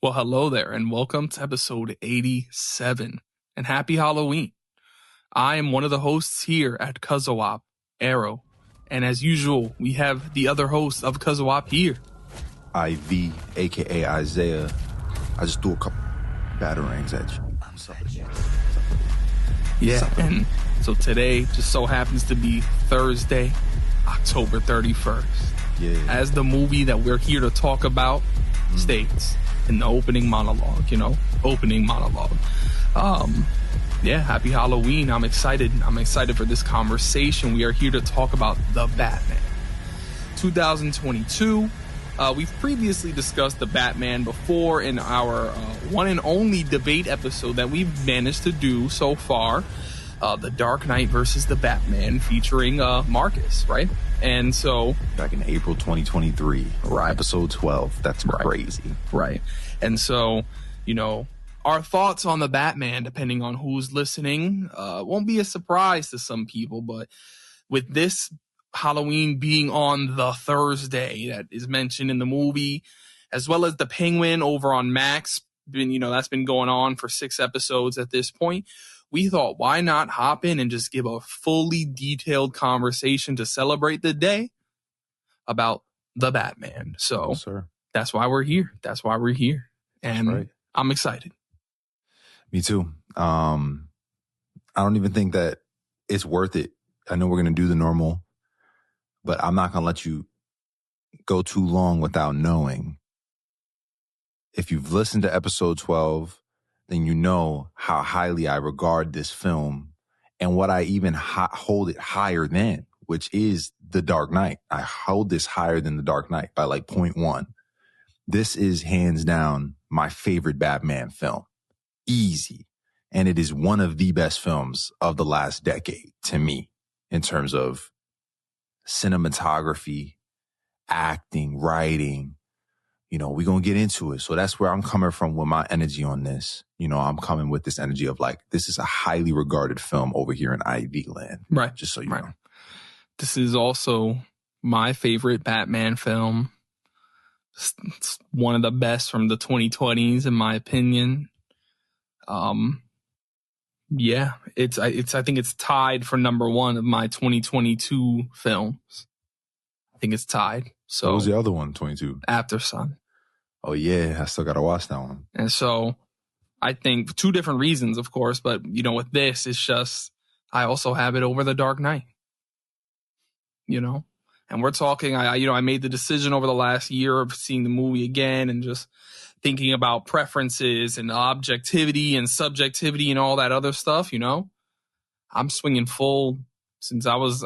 Well, hello there, and welcome to episode 87, and happy Halloween. I am one of the hosts here at CUZZO-OP, Arrow, and as usual, we have the other host of CUZZO-OP here. IV, aka Isaiah. I just threw a couple batarangs at you. What's up? Yeah, and so today just so happens to be Thursday, October 31st. Yeah. As the movie that we're here to talk about states in the opening monologue, Yeah, happy Halloween. I'm excited. I'm excited for this conversation. We are here to talk about The Batman. 2022. We've previously discussed The Batman before in our one and only debate episode that we've managed to do so far. The Dark Knight versus The Batman featuring Marcus, right? And so... back in April 2023. Right. Episode 12. That's crazy. Right. And so, our thoughts on The Batman, depending on who's listening, won't be a surprise to some people. But with this Halloween being on the Thursday that is mentioned in the movie, as well as the Penguin over on Max, that's been going on for 6 episodes at this point. We thought, why not hop in and just give a fully detailed conversation to celebrate the day about The Batman. So Yes, sir. That's why we're here. And right. I'm excited. Me too. I don't even think that it's worth it. I know we're going to do the normal, but I'm not going to let you go too long without knowing. If you've listened to episode 12, then you know how highly I regard this film and what I even hold it higher than, which is The Dark Knight. I hold this higher than The Dark Knight by like 0.1. This is hands down my favorite Batman film. Easy. And it is one of the best films of the last decade to me in terms of cinematography, acting, writing. We're going to get into it. So that's where I'm coming from with my energy on this. I'm coming with this energy of like, this is a highly regarded film over here in IV land. Right. Just so you know. This is also my favorite Batman film. It's one of the best from the 2020s, in my opinion. Yeah, I think it's tied for number 1 of my 2022 films. I think it's tied. So what was the other one, 22? After Sun. Oh, yeah. I still got to watch that one. And so I think for 2 different reasons, of course. But, with this, it's just I also have it over The Dark Knight. And we're talking, I made the decision over the last year of seeing the movie again and just thinking about preferences and objectivity and subjectivity and all that other stuff, I'm swinging full since I was,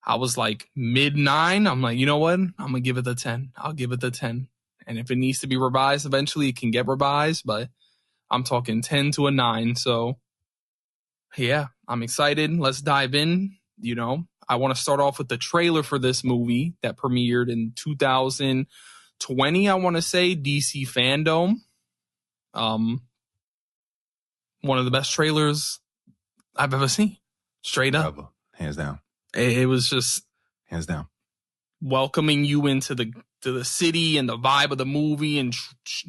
I was like mid-9. I'm like, you know what? I'm going to give it the 10. I'll give it the 10. And if it needs to be revised eventually, it can get revised. But I'm talking 10 to a 9. So, yeah, I'm excited. Let's dive in. I want to start off with the trailer for this movie that premiered in 2020, I want to say, DC Fandom. One of the best trailers I've ever seen. Straight up. Ever. Hands down. It was just hands down welcoming you into the city and the vibe of the movie and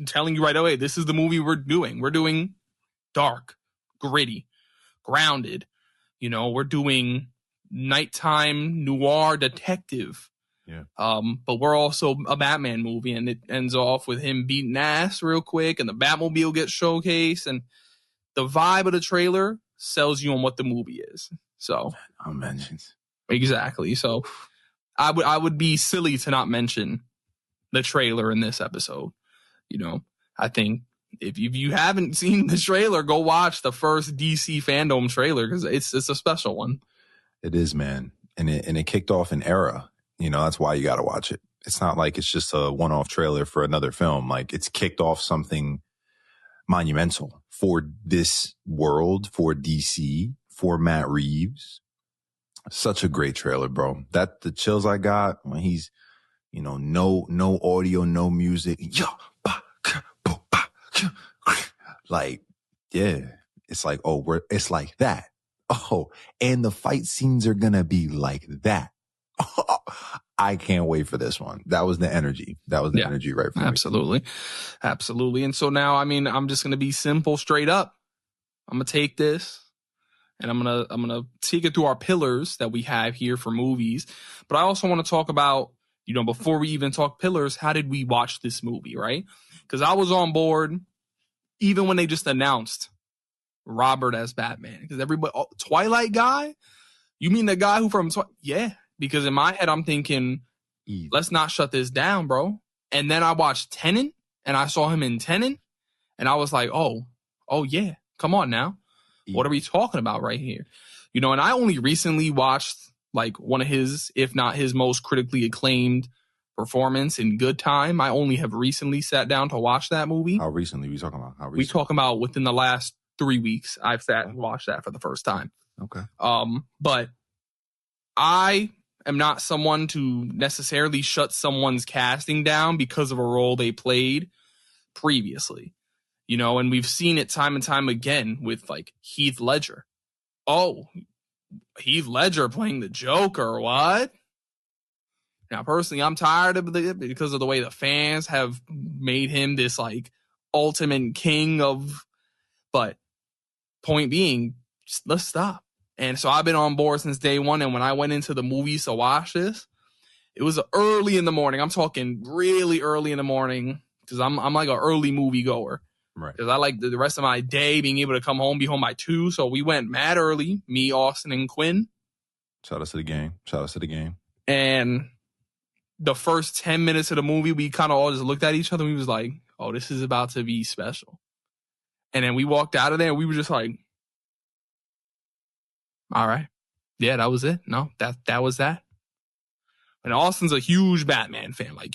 telling you right away, this is the movie we're doing. We're doing dark, gritty, grounded. We're doing nighttime noir detective. Yeah. But we're also a Batman movie, and it ends off with him beating ass real quick, and the Batmobile gets showcased, and the vibe of the trailer sells you on what the movie is. So no mentions. Exactly. So I would be silly to not mention the trailer in this episode. I think if you haven't seen the trailer, go watch the first DC Fandom trailer because it's a special one. It is, man. And it kicked off an era. That's why you got to watch it. It's not like it's just a one-off trailer for another film. Like it's kicked off something monumental for this world, for DC, for Matt Reeves. Such a great trailer, bro. That the chills I got when he's, no audio, no music. Like, yeah, it's like, it's like that. Oh, and the fight scenes are gonna be like that. I can't wait for this one. That was the energy. That was the energy right for me. Absolutely. And so now, I mean, I'm just going to be simple, straight up. I'm going to take this and I'm going to take it through our pillars that we have here for movies. But I also want to talk about, you know, before we even talk pillars, how did we watch this movie, right? Because I was on board even when they just announced Robert as Batman. Because everybody, Twilight guy? You mean the guy who from yeah, because in my head I'm thinking, let's not shut this down, bro. And then I watched Tenet, and I saw him in Tenet, and I was like, oh yeah, come on now, what are we talking about right here? You know, and I only recently watched like one of his, if not his most critically acclaimed performance in Good Time. I only have recently sat down to watch that movie. How recently we talking about? We talking about within the last 3 weeks. I've sat and watched that for the first time. Okay. But I am not someone to necessarily shut someone's casting down because of a role they played previously, you know, and we've seen it time and time again with like Heath Ledger. Oh, Heath Ledger playing the Joker. What? Now, personally, I'm tired of it because of the way the fans have made him this like ultimate king of, but point being, just let's stop. And so I've been on board since day one. And when I went into the movies to watch this, it was early in the morning. I'm talking really early in the morning because I'm like an early movie goer. Right. Because I like the rest of my day being able to come home, be home by 2. So we went mad early, me, Austin, and Quinn. Shout out to the game. And the first 10 minutes of the movie, we kind of all just looked at each other and we was like, oh, this is about to be special. And then we walked out of there and we were just like, all right. Yeah, that was it. No, that was that. And Austin's a huge Batman fan. Like,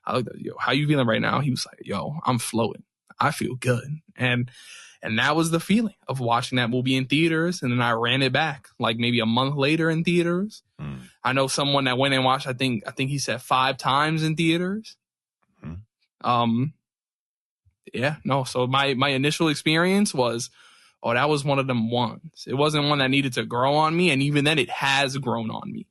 I looked at, yo, how you feeling right now? He was like, yo, I'm floating. I feel good. And that was the feeling of watching that movie in theaters. And then I ran it back like maybe a month later in theaters. I know someone that went and watched, I think he said 5 times in theaters. Yeah, no. So my initial experience was, oh, that was one of them ones. It wasn't one that needed to grow on me. And even then it has grown on me,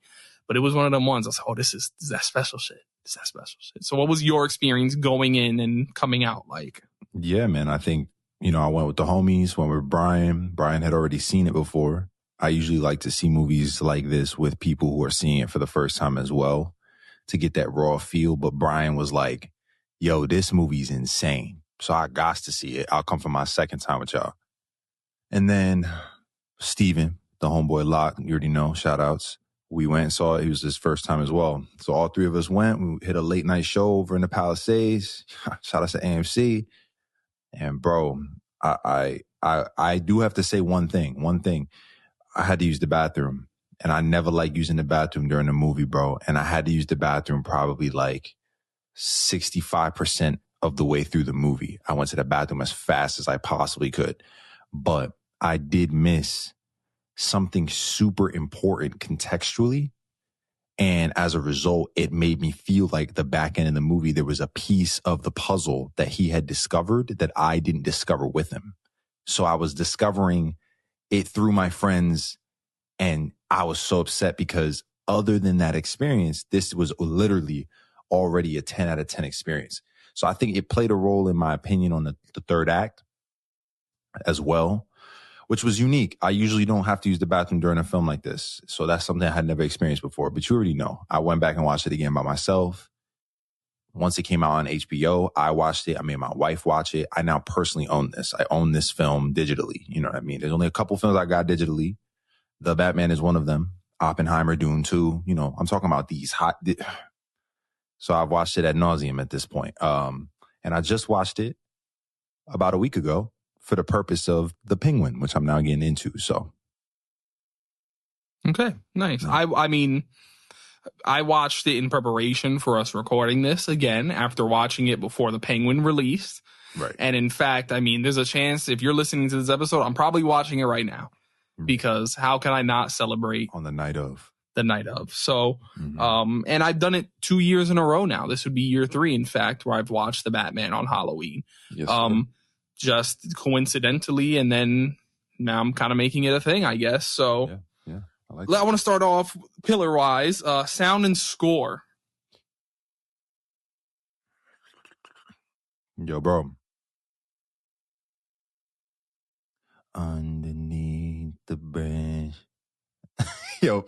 but it was one of them ones. I was like, oh, this is that special shit. It's that special shit. So what was your experience going in and coming out like? Yeah, man. I think, you know, I went with the homies, went with Brian. Brian had already seen it before. I usually like to see movies like this with people who are seeing it for the first time as well to get that raw feel. But Brian was like, yo, this movie's insane. So I got to see it. I'll come for my second time with y'all. And then Steven, the homeboy Locke, you already know, shout outs. We went and saw it. It was his first time as well. So all 3 of us went. We hit a late night show over in the Palisades. Shout out to AMC. And bro, I do have to say one thing. I had to use the bathroom. And I never like using the bathroom during a movie, bro. And I had to use the bathroom probably like 65% of the way through the movie. I went to the bathroom as fast as I possibly could. But I did miss something super important contextually. And as a result, it made me feel like the back end of the movie, there was a piece of the puzzle that he had discovered that I didn't discover with him. So I was discovering it through my friends. And I was so upset because other than that experience, this was literally already a 10 out of 10 experience. So I think it played a role, in my opinion, on the third act as well, which was unique. I usually don't have to use the bathroom during a film like this. So that's something I had never experienced before. But you already know. I went back and watched it again by myself. Once it came out on HBO, I watched it. I made my wife watch it. I now personally own this. I own this film digitally. You know what I mean? There's only a couple films I got digitally. The Batman is one of them. Oppenheimer, Dune 2. You know, I'm talking about these hot. So I've watched it ad nauseum at this point. And I just watched it about a week ago for the purpose of The Penguin, which I'm now getting into. So. Okay, nice. I mean, I watched it in preparation for us recording this again after watching it before The Penguin released. Right. And in fact, I mean, there's a chance if you're listening to this episode, I'm probably watching it right now because how can I not celebrate on the night of? So, and I've done it 2 years in a row now. This would be year 3, in fact, where I've watched The Batman on Halloween. Yes, just coincidentally. And then now I'm kind of making it a thing, I guess. So, yeah. I like I want to start off pillar wise, sound and score. Yo, bro. Underneath the branch. yo.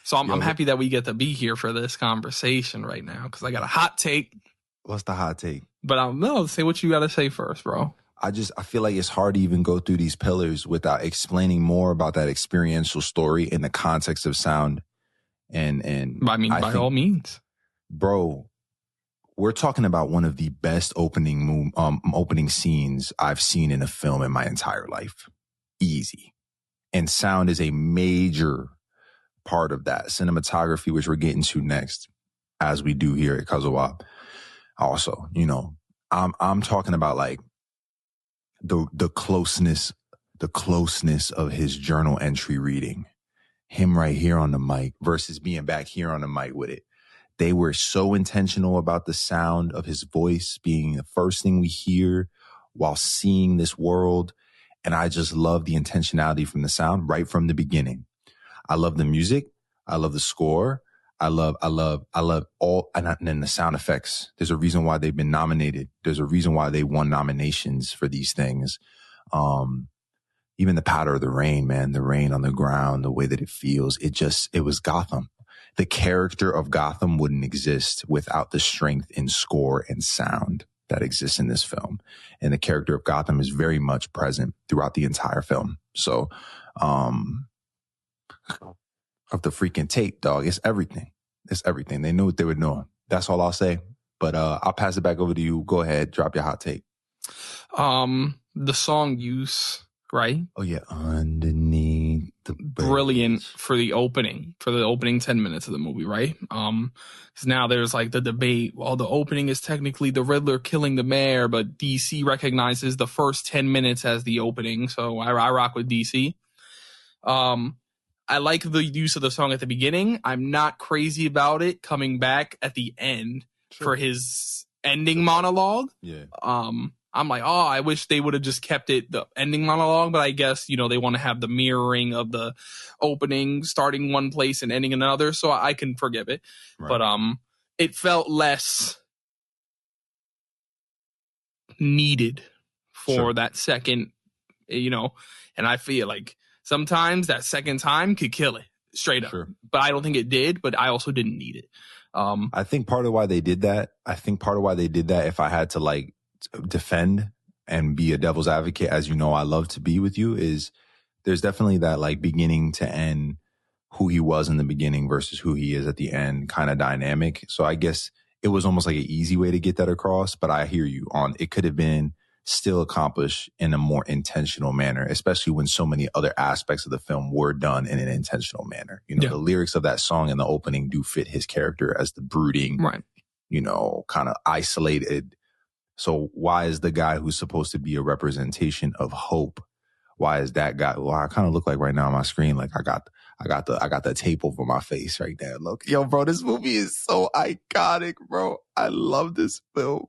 So I'm happy that we get to be here for this conversation right now because I got a hot take. What's the hot take? But no, say what you got to say first, bro. I feel like it's hard to even go through these pillars without explaining more about that experiential story in the context of sound. And I mean, by all means, bro, we're talking about one of the best opening scenes I've seen in a film in my entire life. Easy. And sound is a major part of that. Cinematography, which we're getting to next, as we do here at CUZZO-OP. Also, you know, I'm talking about like the closeness of his journal entry reading. Him right here on the mic versus being back here on the mic with it. They were so intentional about the sound of his voice being the first thing we hear while seeing this world. And I just love the intentionality from the sound right from the beginning. I love the music. I love the score. I love all, and then the sound effects. There's a reason why they've been nominated. There's a reason why they won nominations for these things. Even the patter of the rain, man, the rain on the ground, the way that it feels, it was Gotham. The character of Gotham wouldn't exist without the strength in score and sound that exists in this film. And the character of Gotham is very much present throughout the entire film. So, of the freaking tape, dog, it's everything. It's everything. They knew what they were doing. That's all I'll say. But I'll pass it back over to you. Go ahead, drop your hot take. The song use, right? Oh yeah, underneath the brilliant for the opening 10 minutes of the movie, right? Because now there's like the debate. Well, the opening is technically the Riddler killing the mayor, but DC recognizes the first 10 minutes as the opening, so I rock with DC. I like the use of the song at the beginning. I'm not crazy about it coming back at the end for his ending monologue. Yeah. I'm like, oh, I wish they would have just kept it the ending monologue, but I guess, you know, they want to have the mirroring of the opening starting one place and ending another, so I can forgive it. Right. But it felt less needed for that second, you know, and I feel like sometimes that second time could kill it straight up. But I don't think it did, but I also didn't need it. I think part of why they did that, if I had to like defend and be a devil's advocate, as you know I love to be with you, is there's definitely that like beginning to end, who he was in the beginning versus who he is at the end kind of dynamic. So I guess it was almost like an easy way to get that across, but I hear you on it could have been still accomplished in a more intentional manner, especially when so many other aspects of the film were done in an intentional manner. You know, the lyrics of that song in the opening do fit his character as the brooding, right, you know, kind of isolated. So why is the guy who's supposed to be a representation of hope? Why is that guy? Well, I kind of look like right now on my screen, like I got the tape over my face right there. Look, yo, bro, this movie is so iconic, bro. I love this film.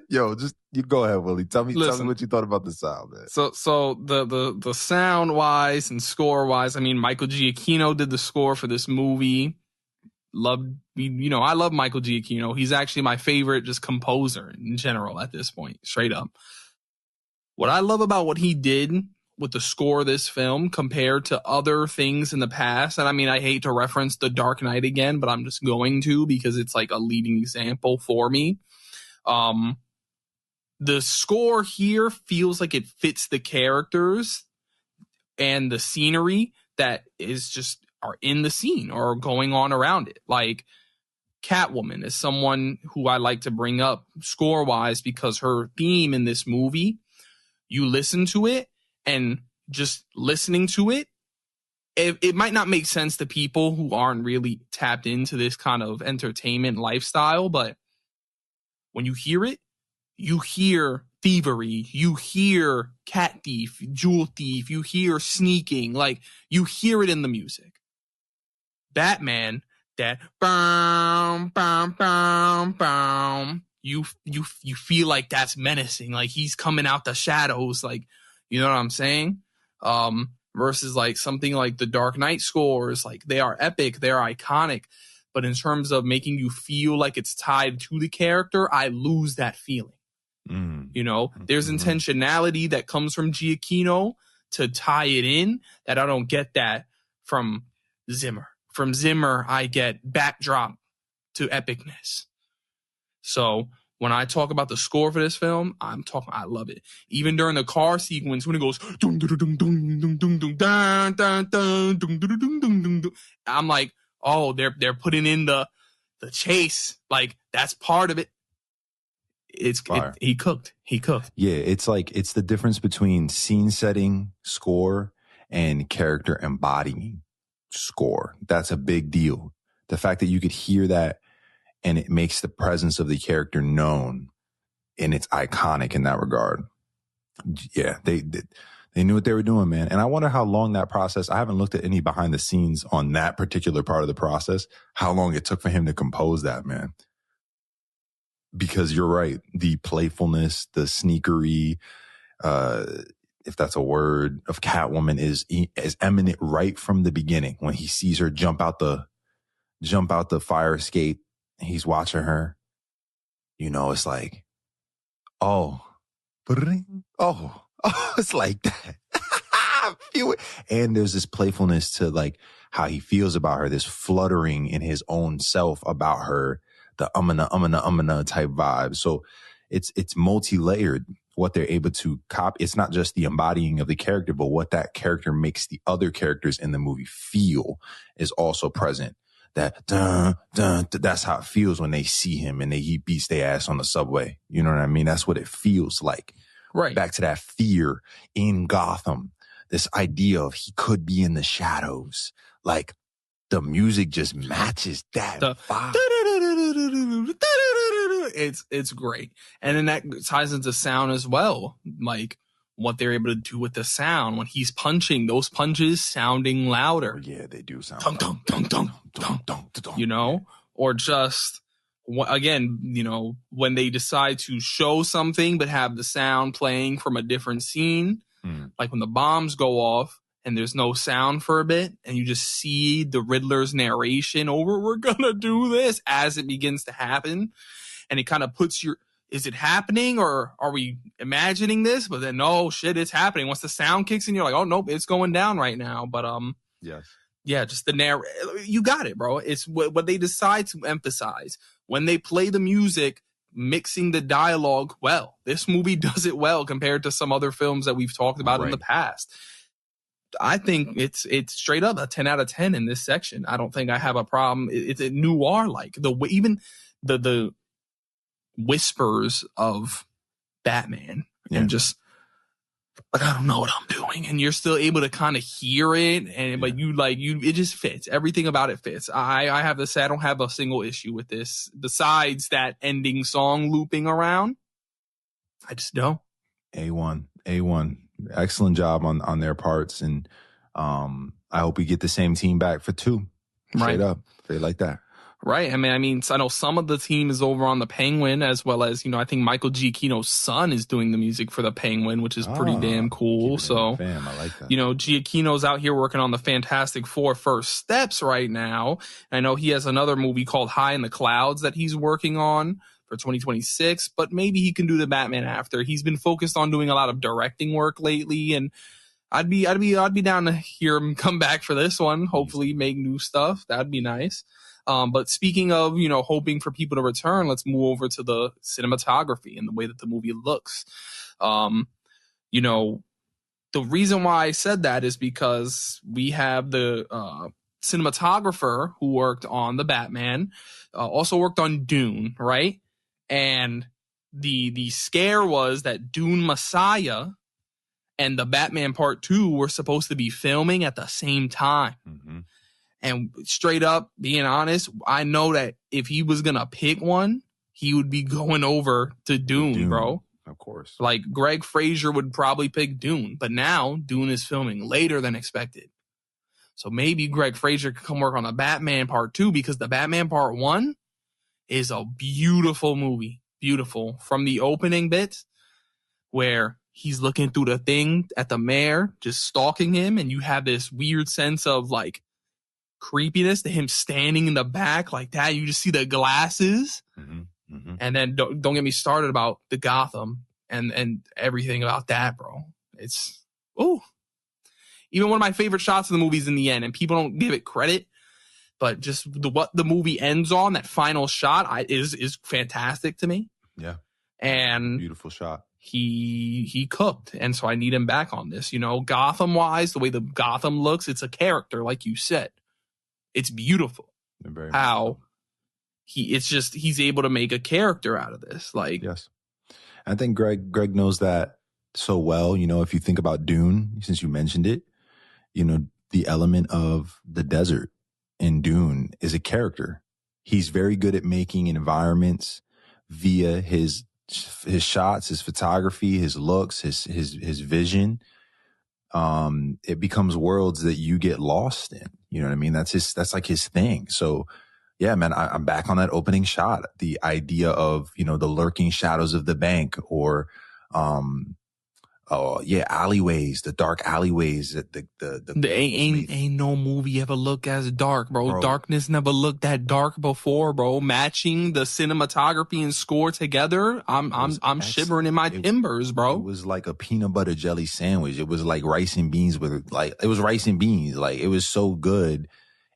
Yo, just you go ahead, Willie. Tell me what you thought about the sound, man. So the sound wise and score wise, I mean, Michael Giacchino did the score for this movie. I love Michael Giacchino. He's actually my favorite just composer in general at this point, straight up. What I love about what he did with the score of this film compared to other things in the past, and I mean, I hate to reference The Dark Knight again, but I'm just going to because it's like a leading example for me. The score here feels like it fits the characters and the scenery that is just are in the scene or going on around it. Like Catwoman is someone who I like to bring up score wise because her theme in this movie, you listen to it and just listening to it, it might not make sense to people who aren't really tapped into this kind of entertainment lifestyle, but when you hear it, you hear thievery, you hear cat thief, jewel thief, you hear sneaking, like you hear it in the music. Batman, that bam, bam, bam, bam, you feel like that's menacing, like he's coming out the shadows, like, you know what I'm saying? versus like something like the Dark Knight scores. Like they are epic, they are iconic, but in terms of making you feel like it's tied to the character, I lose that feeling. You know, there's intentionality that comes from Giacchino to tie it in that I don't get that from Zimmer. From Zimmer, I get backdrop to epicness. So when I talk about the score for this film, I love it. Even during the car sequence when it goes, dun, dun, dun, dun, dun, dun, dun, dun, dun, dun, dun, dun, dun, dun, dun, I'm like, oh, they're putting in the chase. Like that's part of it. He cooked. Yeah, it's like it's the difference between scene setting score and character embodying score. That's a big deal. The fact that you could hear that and it makes the presence of the character known and it's iconic in that regard. Yeah, they knew what they were doing, man. And I wonder how long that process, I haven't looked at any behind the scenes on that particular part of the process, how long it took for him to compose that, man. Because you're right, the playfulness, the sneakery, if that's a word, of Catwoman is eminent right from the beginning. When he sees her jump out the fire escape, he's watching her. You know, it's like, oh, it's like that. I feel it. And there's this playfulness to like how he feels about her, this fluttering in his own self about her. The type vibe. So it's multi-layered what they're able to copy. It's not just the embodying of the character, but what that character makes the other characters in the movie feel is also present. That that's how it feels when they see him and he beats their ass on the subway. You know what I mean? That's what it feels like. Right. Back to that fear in Gotham. This idea of he could be in the shadows. Like the music just matches that vibe. It's great. And then that ties into sound as well. Like what they're able to do with the sound when he's punching, those punches sounding louder. Yeah, they do sound dun, dun, dun, dun, dun, dun, dun, you know, or just again, you know, when they decide to show something but have the sound playing from a different scene, like when the bombs go off and there's no sound for a bit and you just see the Riddler's narration over, we're gonna do this as it begins to happen. And it kind of puts is it happening or are we imagining this? But then, no, shit, it's happening. Once the sound kicks in, you're like, oh, nope, it's going down right now. But, yes. Yeah, just the you got it, bro. It's what they decide to emphasize. When they play the music, mixing the dialogue well. This movie does it well compared to some other films that we've talked about in the past. I think it's straight up a 10 out of 10 in this section. I don't think I have a problem. It's a noir-like. Even the whispers of Batman and just like, I don't know what I'm doing. And you're still able to kind of hear it. But it just fits. Everything about it fits. I have to say, I don't have a single issue with this besides that ending song looping around. I just don't. A1. Excellent job on their parts. And I hope we get the same team back for 2. Straight up. They like that. Right. I mean, I know some of the team is over on the Penguin, as well as, you know, I think Michael Giacchino's son is doing the music for the Penguin, which is pretty damn cool. So, fam, I like that. You know, Giacchino's out here working on the Fantastic Four First Steps right now. I know he has another movie called High in the Clouds that he's working on for 2026, but maybe he can do the Batman after. He's been focused on doing a lot of directing work lately, and I'd be down to hear him come back for this one. Hopefully make new stuff. That'd be nice. But speaking of, you know, hoping for people to return, let's move over to the cinematography and the way that the movie looks. You know, the reason why I said that is because we have the cinematographer who worked on the Batman, also worked on Dune, right? And the scare was that Dune Messiah and the Batman Part 2 were supposed to be filming at the same time. Mm-hmm. And straight up, being honest, I know that if he was going to pick one, he would be going over to Dune, bro. Of course. Like Greg Fraser would probably pick Dune. But now Dune is filming later than expected. So maybe Greg Fraser could come work on the Batman Part 2 because the Batman Part 1 is a beautiful movie. Beautiful. From the opening bit where he's looking through the thing at the mayor, just stalking him, and you have this weird sense of like creepiness to him standing in the back like that. You just see the glasses. And then don't get me started about the Gotham and everything about that, bro. It's even one of my favorite shots of the movie is in the end, and people don't give it credit, but just what the movie ends on, that final shot is fantastic to me. Yeah. And beautiful shot. He cooked, and so I need him back on this. You know, Gotham wise, the way the Gotham looks, it's a character, like you said. It's beautiful how he's able to make a character out of this. Like, yes, I think Greg knows that so well. You know, if you think about Dune, since you mentioned it, you know, the element of the desert in Dune is a character. He's very good at making environments via his shots, his photography, his looks, his vision. It becomes worlds that you get lost in. You know what I mean? That's like his thing. So yeah, man, I'm back on that opening shot. The idea of, you know, the lurking shadows of the bank, or alleyways, the dark alleyways, the ain't no movie ever looked as dark, bro. Darkness never looked that dark before, bro. Matching the cinematography and score together, I'm shivering in my timbers, bro. It was like a peanut butter jelly sandwich. It was like rice and beans it was rice and beans. Like, it was so good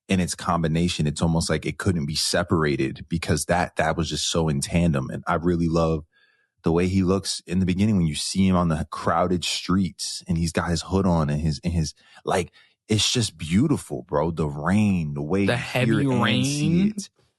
in its combination. It's almost like it couldn't be separated, because that was just so in tandem. And I really love the way he looks in the beginning when you see him on the crowded streets and he's got his hood on and his like, it's just beautiful, bro. The rain, the way the heavy rain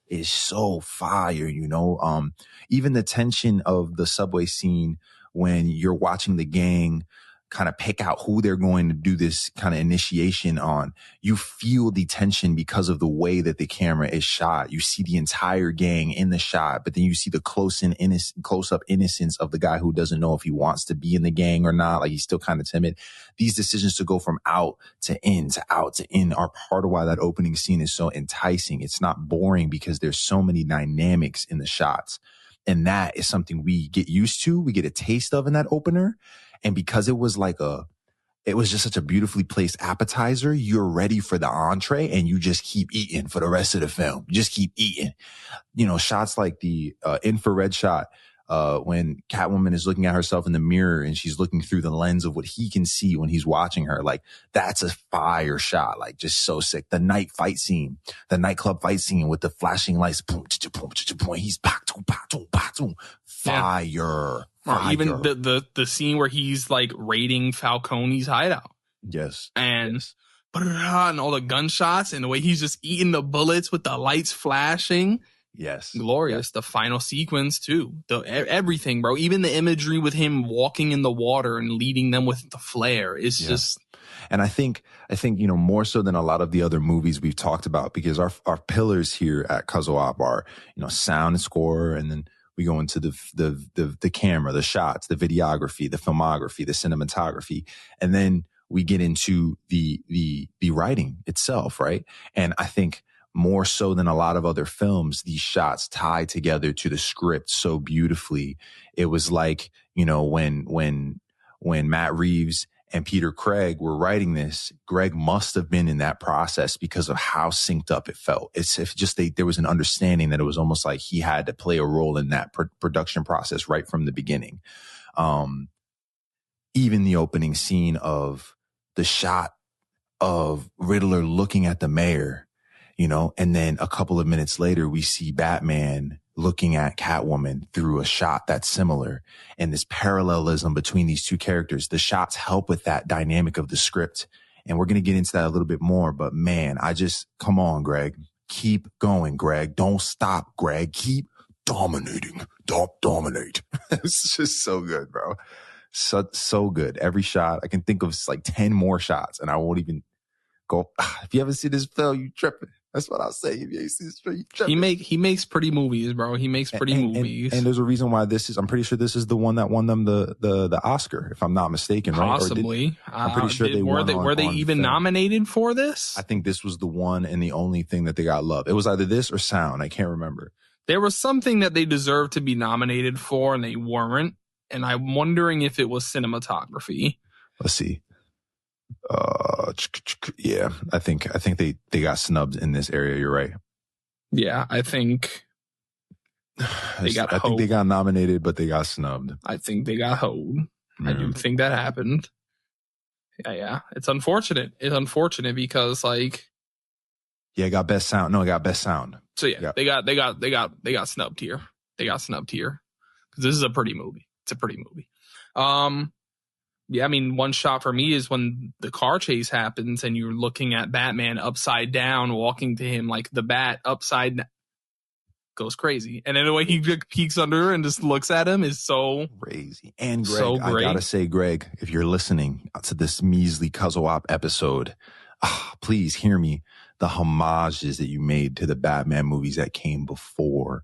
is so fire, you know. Even the tension of the subway scene when you're watching the gang kind of pick out who they're going to do this kind of initiation on. You feel the tension because of the way that the camera is shot. You see the entire gang in the shot, but then you see the close-up innocence of the guy who doesn't know if he wants to be in the gang or not. Like, he's still kind of timid. These decisions to go from out to in to out to in are part of why that opening scene is so enticing. It's not boring because there's so many dynamics in the shots. And that is something we get used to. We get a taste of in that opener. And because it was just such a beautifully placed appetizer, you're ready for the entree and you just keep eating for the rest of the film. You just keep eating. You know, shots like the infrared shot when Catwoman is looking at herself in the mirror and she's looking through the lens of what he can see when he's watching her. Like, that's a fire shot. Like, just so sick. The nightclub fight scene with the flashing lights. Boom, boom, boom. He's back to fire. Yeah. Or even the scene where he's like raiding Falcone's hideout. Yes. And all the gunshots and the way he's just eating the bullets with the lights flashing. Yes. Glorious. Yes. The final sequence too. Everything, bro. Even the imagery with him walking in the water and leading them with the flare is just. And I think, you know, more so than a lot of the other movies we've talked about, because our pillars here at CUZZO-OP are, you know, sound and score, and then we go into the camera, the shots, the videography, the filmography, the cinematography, and then we get into the writing itself, right? And I think more so than a lot of other films, these shots tie together to the script so beautifully. It was like, you know, when Matt Reeves and Peter Craig were writing this, Greg must have been in that process because of how synced up it felt. It's if just there was an understanding that it was almost like he had to play a role in that production process right from the beginning. Even the opening scene of the shot of Riddler looking at the mayor, you know, and then a couple of minutes later, we see Batman looking at Catwoman through a shot that's similar, and this parallelism between these two characters. The shots help with that dynamic of the script. And we're going to get into that a little bit more, but man, come on, Greg, keep going, Greg. Don't stop, Greg. Keep dominating. Don't dominate. It's just so good, bro. So good. Every shot, I can think of like 10 more shots and I won't even go. If you ever see this film, you tripping. That's what I'll say. If you see this film, you tripping. He makes pretty movies, bro. He makes pretty movies. And there's a reason why I'm pretty sure this is the one that won them the Oscar, if I'm not mistaken, right? Possibly. I'm pretty sure they won. Were they even film. nominated for this? I think this was the one and the only thing that they got love. It was either this or sound. I can't remember. There was something that they deserved to be nominated for and they weren't. and I'm wondering if it was cinematography. Let's see. Yeah, I think they got snubbed in this area. You're right. Yeah, I think they got. I think they got nominated, but they got snubbed. I think they got hoed. Yeah. I do think that happened. Yeah. It's unfortunate. It's unfortunate because like. Yeah, it got best sound. No, it got best sound. So yeah, they got snubbed here. They got snubbed here because this is a pretty movie. It's a pretty movie. Yeah, I mean, one shot for me is when the car chase happens and you're looking at Batman upside down, walking to him like the bat upside down. Goes crazy. And then the way he peeks under and just looks at him is so crazy. And Greg, so I gotta say, Greg, if you're listening to this measly CUZZO-OP episode, please hear me. The homages that you made to the Batman movies that came before,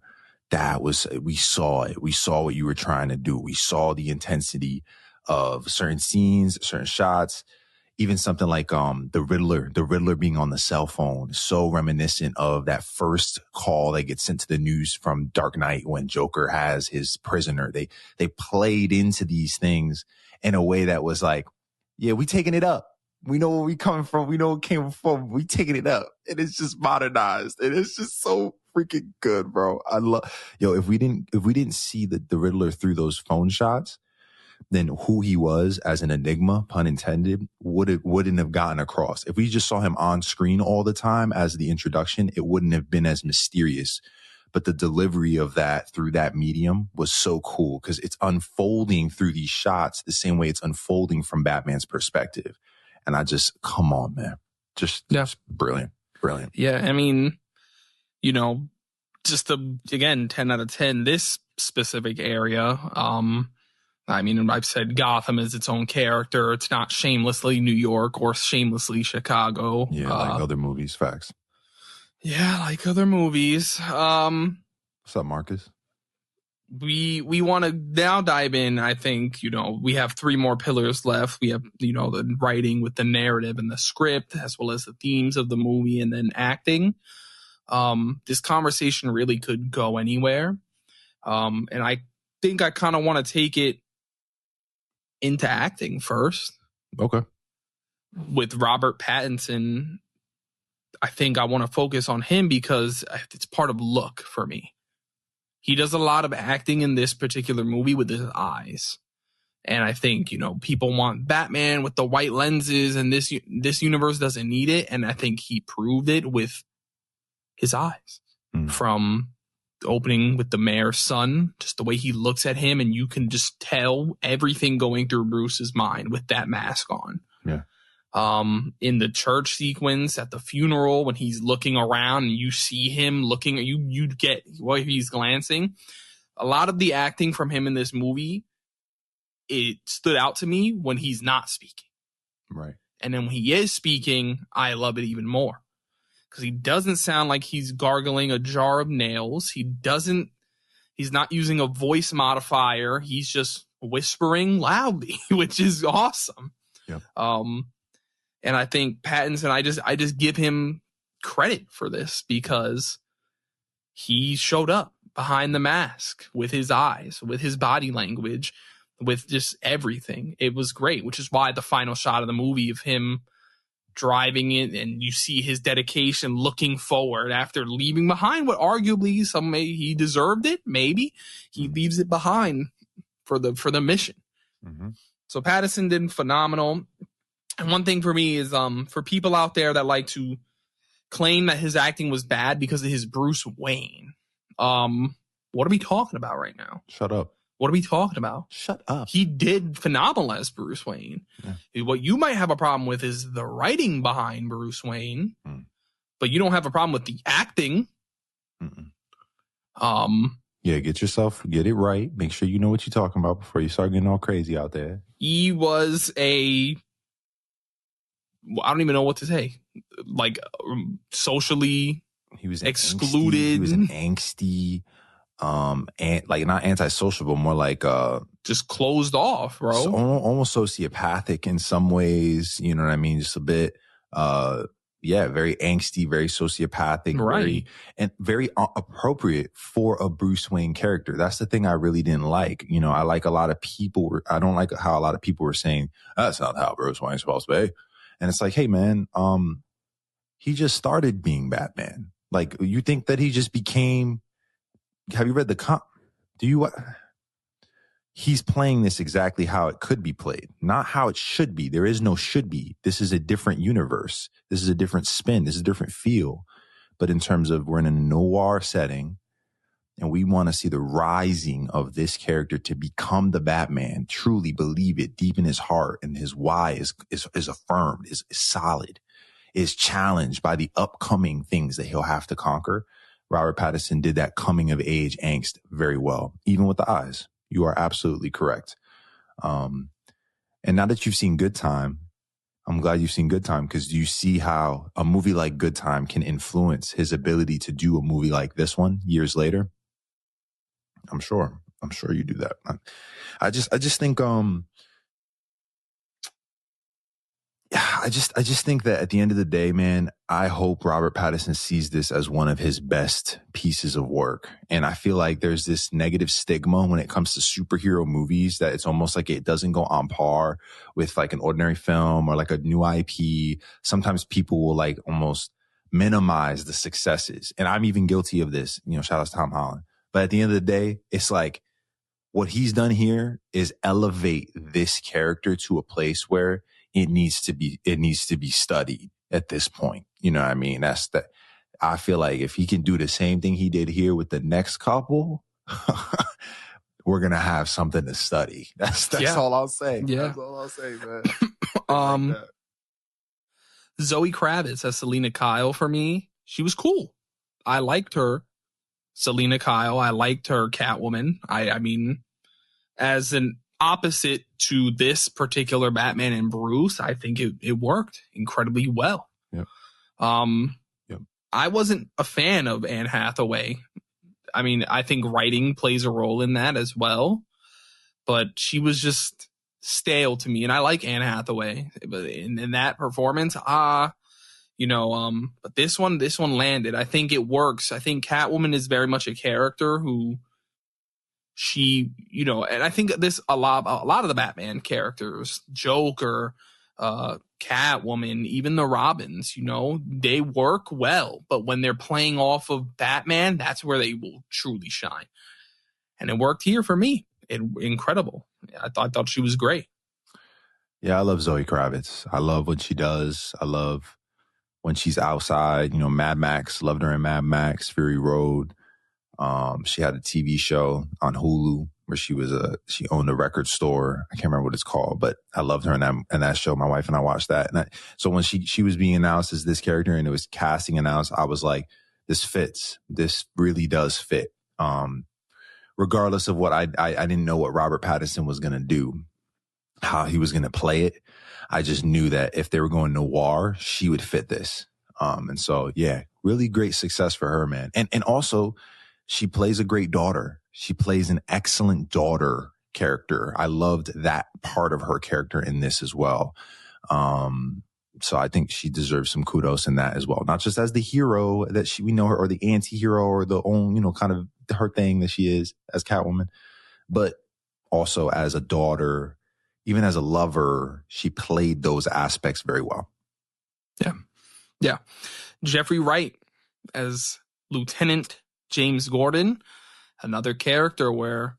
we saw it. We saw what you were trying to do. We saw the intensity of certain scenes, certain shots. Even something like the Riddler being on the cell phone, so reminiscent of that first call that gets sent to the news from Dark Knight when Joker has his prisoner. They played into these things in a way that was like, yeah, we taking it up. We know where we coming from. We know where it came from. We taking it up. And it's just modernized. And it's just so freaking good, bro. If we didn't see the Riddler through those phone shots, then who he was as an enigma, pun intended, wouldn't have gotten across. If we just saw him on screen all the time as the introduction, it wouldn't have been as mysterious. But the delivery of that through that medium was so cool because it's unfolding through these shots the same way it's unfolding from Batman's perspective. And come on, man. Just brilliant. Brilliant. Yeah, I mean, just again, 10 out of 10, this specific area, I mean, I've said Gotham is its own character. It's not shamelessly New York or shamelessly Chicago. Yeah, like other movies. Facts. Yeah, like other movies. What's up, Marcus? We want to now dive in. I think, we have 3 more pillars left. We have, the writing with the narrative and the script, as well as the themes of the movie and then acting. This conversation really could go anywhere. And I think I kind of want to take it into acting first. Okay. With Robert Pattinson, I think I want to focus on him because it's part of look for me. He does a lot of acting in this particular movie with his eyes. And I think, people want Batman with the white lenses and this universe doesn't need it. And I think he proved it with his eyes. From opening with the mayor's son, just the way he looks at him and you can just tell everything going through Bruce's mind with that mask on. Yeah. In the church sequence at the funeral when he's looking around and you see him looking, you get what he's glancing. A lot of the acting from him in this movie, it stood out to me when he's not speaking. Right. And then when he is speaking, I love it even more. Because he doesn't sound like he's gargling a jar of nails. He's not using a voice modifier. He's just whispering loudly, which is awesome. Yep. And I think Pattinson, I just give him credit for this because he showed up behind the mask with his eyes, with his body language, with just everything. It was great, which is why the final shot of the movie of him driving it and you see his dedication looking forward after leaving behind what arguably he deserved it. Maybe he leaves it behind for the mission. Mm-hmm. So Pattinson did phenomenal. And one thing for me is for people out there that like to claim that his acting was bad because of his Bruce Wayne. What are we talking about right now? Shut up. What are we talking about? Shut up. He did phenomenal as Bruce Wayne. Yeah. What you might have a problem with is the writing behind Bruce Wayne, but you don't have a problem with the acting. Yeah, get it right. Make sure you know what you're talking about before you start getting all crazy out there. He was I don't even know what to say. Like socially, he was excluded. He was an angsty. Like not antisocial, but more like just closed off, bro. So almost sociopathic in some ways. You know what I mean? Just a bit. very angsty, very sociopathic, Right. very appropriate for a Bruce Wayne character. That's the thing I really didn't like. You know, I like a lot of people. I don't like how a lot of people were saying that's not how Bruce Wayne's supposed to be. And it's like, hey man, he just started being Batman. Like, you think that he just became? Have you read the do you? He's playing this exactly how it could be played, not how it should be. There is no should be. This is a different universe. This is a different spin. This is a different feel. But in terms of, we're in a noir setting and we want to see the rising of this character to become the Batman, truly believe it deep in his heart, and his why is affirmed, is solid, is challenged by the upcoming things that he'll have to conquer. Robert Pattinson did that coming of age angst very well, even with the eyes. You are absolutely correct. And now that you've seen Good Time, I'm glad you've seen Good Time, because you see how a movie like Good Time can influence his ability to do a movie like this one years later. I'm sure you do that. I just think, I just think that at the end of the day, man, I hope Robert Pattinson sees this as one of his best pieces of work. And I feel like there's this negative stigma when it comes to superhero movies, that it's almost like it doesn't go on par with like an ordinary film or like a new IP. Sometimes people will like almost minimize the successes. And I'm even guilty of this, you know, shout out to Tom Holland. But at the end of the day, it's like, what he's done here is elevate this character to a place where it needs to be studied at this point. You know what I mean? I feel like if he can do the same thing he did here with the next couple, we're going to have something to study. That's all I'll say. Yeah. That's all I'll say, man. Like Zoe Kravitz as Selena Kyle, for me, she was cool. I liked her. Selena Kyle, I liked her Catwoman. I mean, as an opposite to this particular Batman and Bruce, I think it worked incredibly well. Yep. Yep. I wasn't a fan of Anne Hathaway. I mean, I think writing plays a role in that as well, but she was just stale to me. And I like Anne Hathaway, but in that performance, you know, but this one landed. I think it works. I think Catwoman is very much a character who she, you know, and I think this a lot of the Batman characters, Joker, Catwoman, even the Robins, you know, they work well, but when they're playing off of Batman, that's where they will truly shine. And it worked here for me. Incredible. I thought she was great. Yeah, I love Zoe Kravitz. I love what she does. I love when she's outside, you know, Mad Max, loved her in Mad Max, Fury Road. She had a TV show on Hulu where she owned a record store. I can't remember what it's called, but I loved her in that show. My wife and I watched that. So when she was being announced as this character and it was casting announced, I was like, this fits. This really does fit. Regardless of what I didn't know what Robert Pattinson was going to do, how he was going to play it. I just knew that if they were going noir, she would fit this. And so, yeah, really great success for her, man. And also, she plays a great daughter. She plays an excellent daughter character. I loved that part of her character in this as well. So I think she deserves some kudos in that as well. Not just as the hero that we know her, or the anti-hero, or the own, you know, kind of her thing that she is as Catwoman, but also as a daughter, even as a lover, she played those aspects very well. Yeah. Yeah. Jeffrey Wright as Lieutenant James Gordon, another character where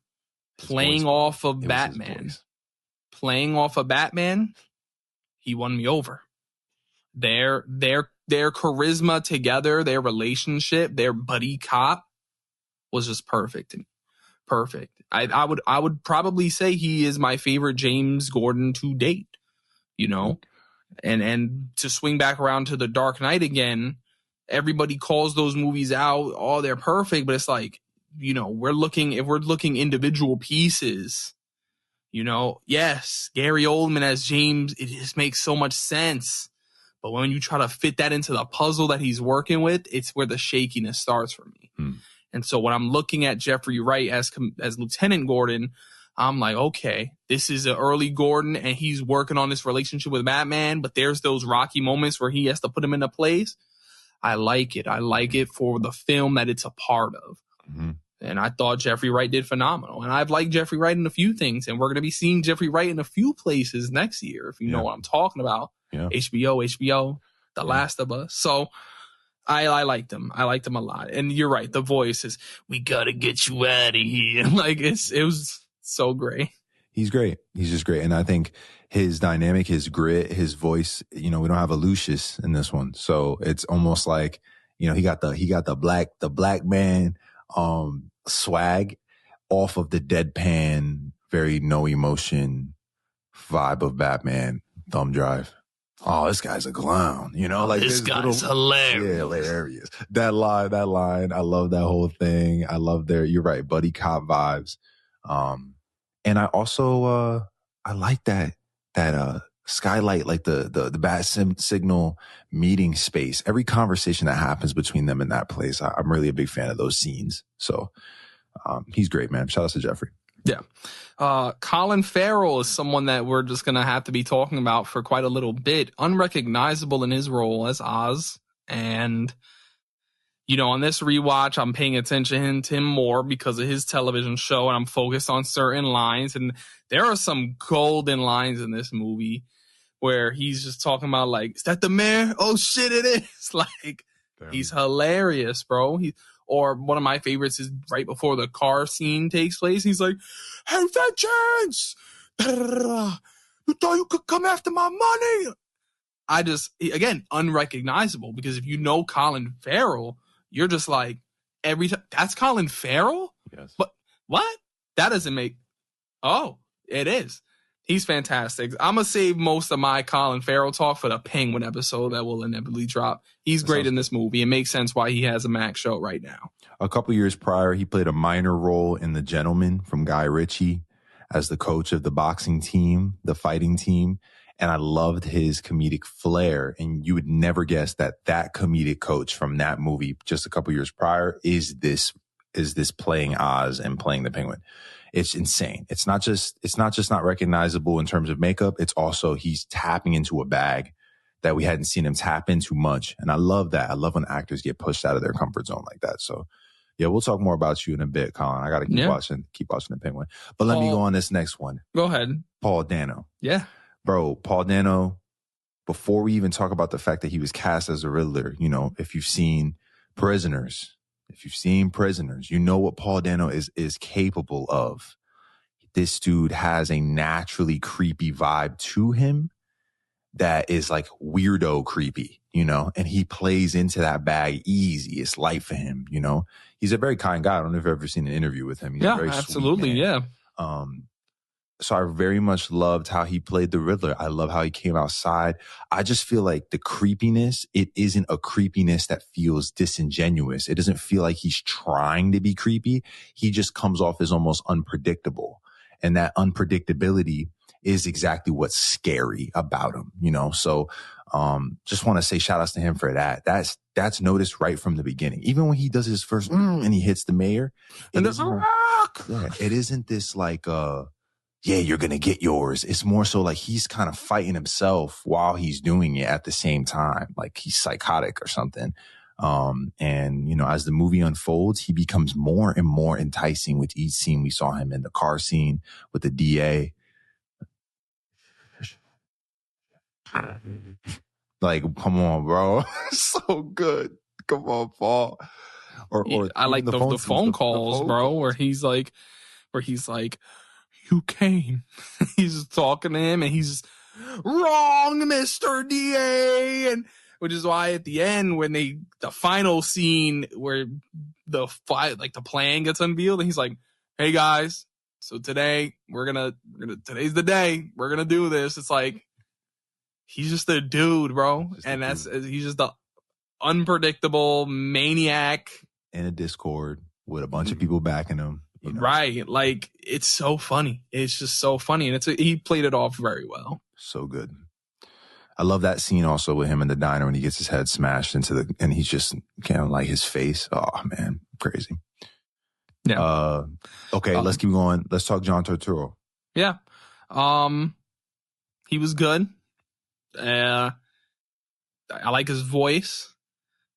playing off of Batman, he won me over. Their charisma together, their relationship, their buddy cop was just perfect to me. Perfect. I would probably say he is my favorite James Gordon to date, you know, and to swing back around to The Dark Knight again, everybody calls those movies out. Oh, they're perfect. But it's like, you know, if we're looking individual pieces, you know, yes, Gary Oldman as James, it just makes so much sense. But when you try to fit that into the puzzle that he's working with, it's where the shakiness starts for me. And so when I'm looking at Jeffrey Wright as Lieutenant Gordon, I'm like, okay, this is an early Gordon, and he's working on this relationship with Batman, but there's those rocky moments where he has to put him into place. I like it. I like it for the film that it's a part of. Mm-hmm. And I thought Jeffrey Wright did phenomenal. And I've liked Jeffrey Wright in a few things, and we're going to be seeing Jeffrey Wright in a few places next year, if you know what I'm talking about. Yeah. HBO, The Last of Us. So I liked him. I liked him a lot. And you're right. The voice is, we got to get you out of here. Like, it was so great. He's great. He's just great. And I think his dynamic, his grit, his voice, we don't have a Lucius in this one. So it's almost like, he got the black man, swag off of the deadpan, very no emotion vibe of Batman thumb drive. Oh, this guy's a clown, like this guy's hilarious. Yeah, hilarious. That line. I love that whole thing. I love you're right, buddy cop vibes. And I also, I like that skylight, like the bat signal meeting space. Every conversation that happens between them in that place, I'm really a big fan of those scenes. So, he's great, man. Shout out to Jeffrey. Yeah. Colin Farrell is someone that we're just going to have to be talking about for quite a little bit. Unrecognizable in his role as Oz. And, on this rewatch, I'm paying attention to him more because of his television show, and I'm focused on certain lines. And there are some golden lines in this movie where he's just talking about, like, is that the mayor? Oh, shit, it is. Like, damn. He's hilarious, bro. Or one of my favorites is right before the car scene takes place. He's like, hey, vengeance! You thought you could come after my money? Again, unrecognizable, because if you know Colin Farrell, you're just like, every time, that's Colin Farrell? Yes. But what? That doesn't make, oh, it is. He's fantastic. I'm going to save most of my Colin Farrell talk for the Penguin episode that will inevitably drop. He's great in this movie. It makes sense why he has a Max show right now. A couple years prior, he played a minor role in The Gentleman from Guy Ritchie as the coach of the boxing team, the fighting team. And I loved his comedic flair. And you would never guess that comedic coach from that movie just a couple years prior is this playing Oz and playing the Penguin. It's insane. It's not just not recognizable in terms of makeup. It's also he's tapping into a bag that we hadn't seen him tap into much. And I love that. I love when actors get pushed out of their comfort zone like that. So yeah, we'll talk more about you in a bit, Colin. I got to keep watching the Penguin. But let me go on this next one. Go ahead. Paul Dano. Yeah. Bro, Paul Dano, before we even talk about the fact that he was cast as a Riddler, if you've seen Prisoners, you know what Paul Dano is capable of. This dude has a naturally creepy vibe to him that is like weirdo creepy, and he plays into that bag easy. It's light for him, He's a very kind guy. I don't know if you've ever seen an interview with him. He's very absolutely, sweet man. Yeah. So I very much loved how he played the Riddler. I love how he came outside. I just feel like the creepiness, it isn't a creepiness that feels disingenuous. It doesn't feel like he's trying to be creepy. He just comes off as almost unpredictable. And that unpredictability is exactly what's scary about him, So just want to say shout outs to him for that. That's noticed right from the beginning. Even when he does his first and he hits the mayor. It isn't this like yeah, you're going to get yours. It's more so like he's kind of fighting himself while he's doing it at the same time. Like he's psychotic or something. And, as the movie unfolds, he becomes more and more enticing with each scene. We saw him in the car scene with the DA. Like, come on, bro. So good. Come on, Paul. Or I like the phone calls, bro, where he's like, you came. He's just talking to him and he's wrong, Mr. DA. And which is why at the end, when the final scene where the plan gets unveiled and he's like, hey guys, so today today's the day we're going to do this. It's like, he's just a dude, bro. And he's just the unpredictable maniac in a Discord with a bunch of people backing him. Right. Like, it's so funny. It's just so funny. And he played it off very well. So good. I love that scene also with him in the diner when he gets his head smashed and he's just kind of like his face. Oh man, crazy. Yeah. Okay, let's keep going. Let's talk John Turturro. Yeah. He was good. I like his voice.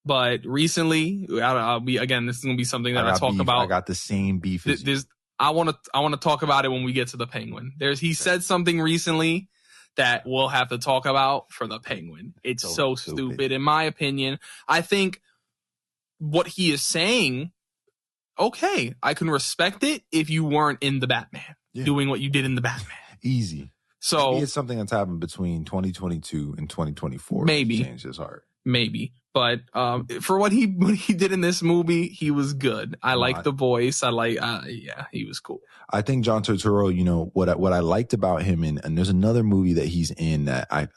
But recently, again, this is gonna be something that I talk beef. about. I got the same beef as you. I want to talk about it when we get to the Penguin. He said something recently that we'll have to talk about for the Penguin. It's so stupid, in my opinion. I think what he is saying, okay, I can respect it if you weren't in the Batman, doing what you did in the Batman. Easy. So maybe it's something that's happened between 2022 and 2024. Maybe changed his heart. Maybe. But for what he did in this movie, he was good. I like the voice. He was cool. I think John Turturro, you know, what I liked about him, and there's another movie that he's in that I'm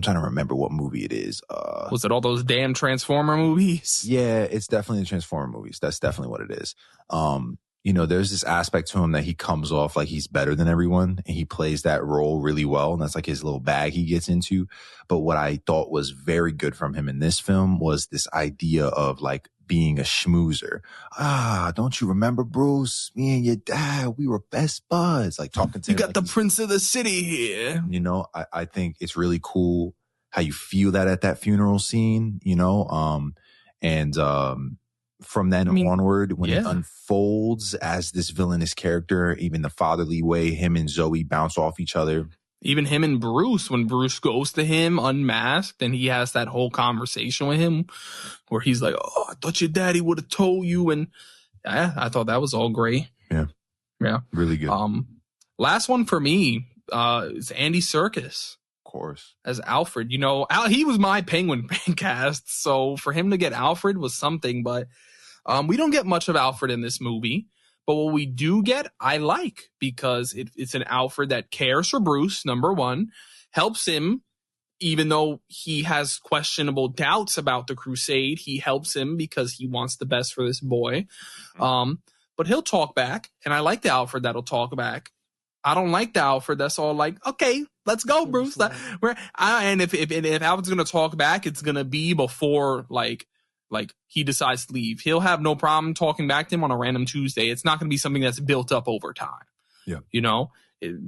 trying to remember what movie it is. Was it all those damn Transformer movies? Yeah, it's definitely the Transformer movies. That's definitely what it is. You know, there's this aspect to him that he comes off like he's better than everyone, and he plays that role really well. And that's like his little bag he gets into. But what I thought was very good from him in this film was this idea of like being a schmoozer. Don't you remember, Bruce? Me and your dad, we were best buds. Like talking to him. You got the prince of the city here. You know, I think it's really cool how you feel that at that funeral scene, you know, from then onward, when it unfolds as this villainous character, even the fatherly way him and Zoe bounce off each other. Even him and Bruce, when Bruce goes to him unmasked and he has that whole conversation with him where he's like, oh, I thought your daddy would have told you. And I thought that was all great. Yeah. Yeah. Really good. Last one for me is Andy Serkis. Course, as Alfred. You know, he was my Penguin cast, so for him to get Alfred was something. But we don't get much of Alfred in this movie, but what we do get, I like, because it's an Alfred that cares for Bruce, number one, helps him, even though he has questionable doubts about the Crusade. He helps him because he wants the best for this boy. But he'll talk back, and I like the Alfred that'll talk back. I don't like the Alfred that's all like, okay, let's go, Bruce. And if Alfred's gonna talk back, it's gonna be before like he decides to leave. He'll have no problem talking back to him on a random Tuesday. It's not gonna be something that's built up over time. Yeah, you know,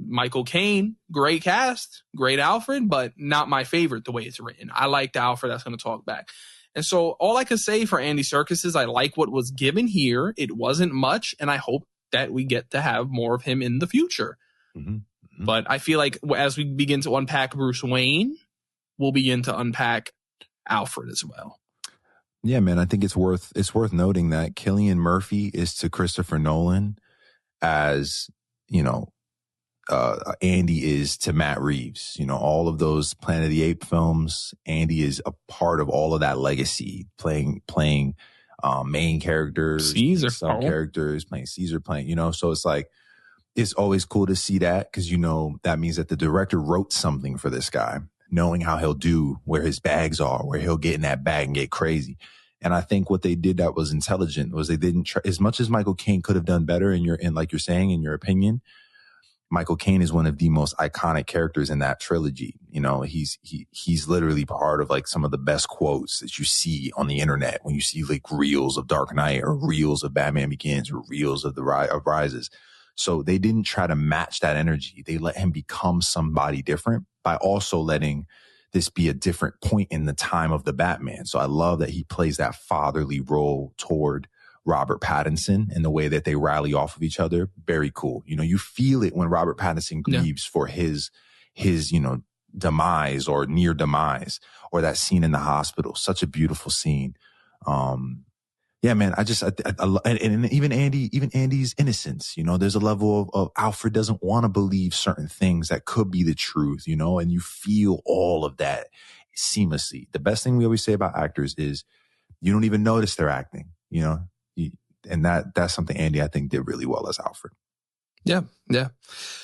Michael Caine, great cast, great Alfred, but not my favorite the way it's written. I like the Alfred that's gonna talk back. And so all I can say for Andy Serkis is I like what was given here. It wasn't much, and I hope that we get to have more of him in the future. But I feel like as we begin to unpack Bruce Wayne, we'll begin to unpack Alfred as well. Yeah, man, I think it's worth noting that Cillian Murphy is to Christopher Nolan as, you know, Andy is to Matt Reeves. You know, all of those Planet of the Apes films, Andy is a part of all of that legacy, playing main characters, Caesar, characters, playing Caesar, you know, so it's like, it's always cool to see that, because, you know, that means that the director wrote something for this guy, knowing how he'll do, where his bags are, where he'll get in that bag and get crazy. And I think what they did that was intelligent was they didn't try, as much as Michael Caine could have done better like you're saying, in your opinion, Michael Caine is one of the most iconic characters in that trilogy. You know, he's literally part of like some of the best quotes that you see on the internet when you see like reels of Dark Knight or reels of Batman Begins or reels of of Rises. So they didn't try to match that energy. They let him become somebody different by also letting this be a different point in the time of the Batman. So I love that he plays that fatherly role toward Robert Pattinson in the way that they rally off of each other. Very cool. You know, you feel it when Robert Pattinson grieves for his, you know, demise or near demise, or that scene in the hospital. Such a beautiful scene. Yeah, man, I and even Andy's innocence, you know, there's a level of Alfred doesn't want to believe certain things that could be the truth, you know, and you feel all of that seamlessly. The best thing we always say about actors is you don't even notice they're acting, you know, and that's something Andy, I think, did really well as Alfred. Yeah. Yeah.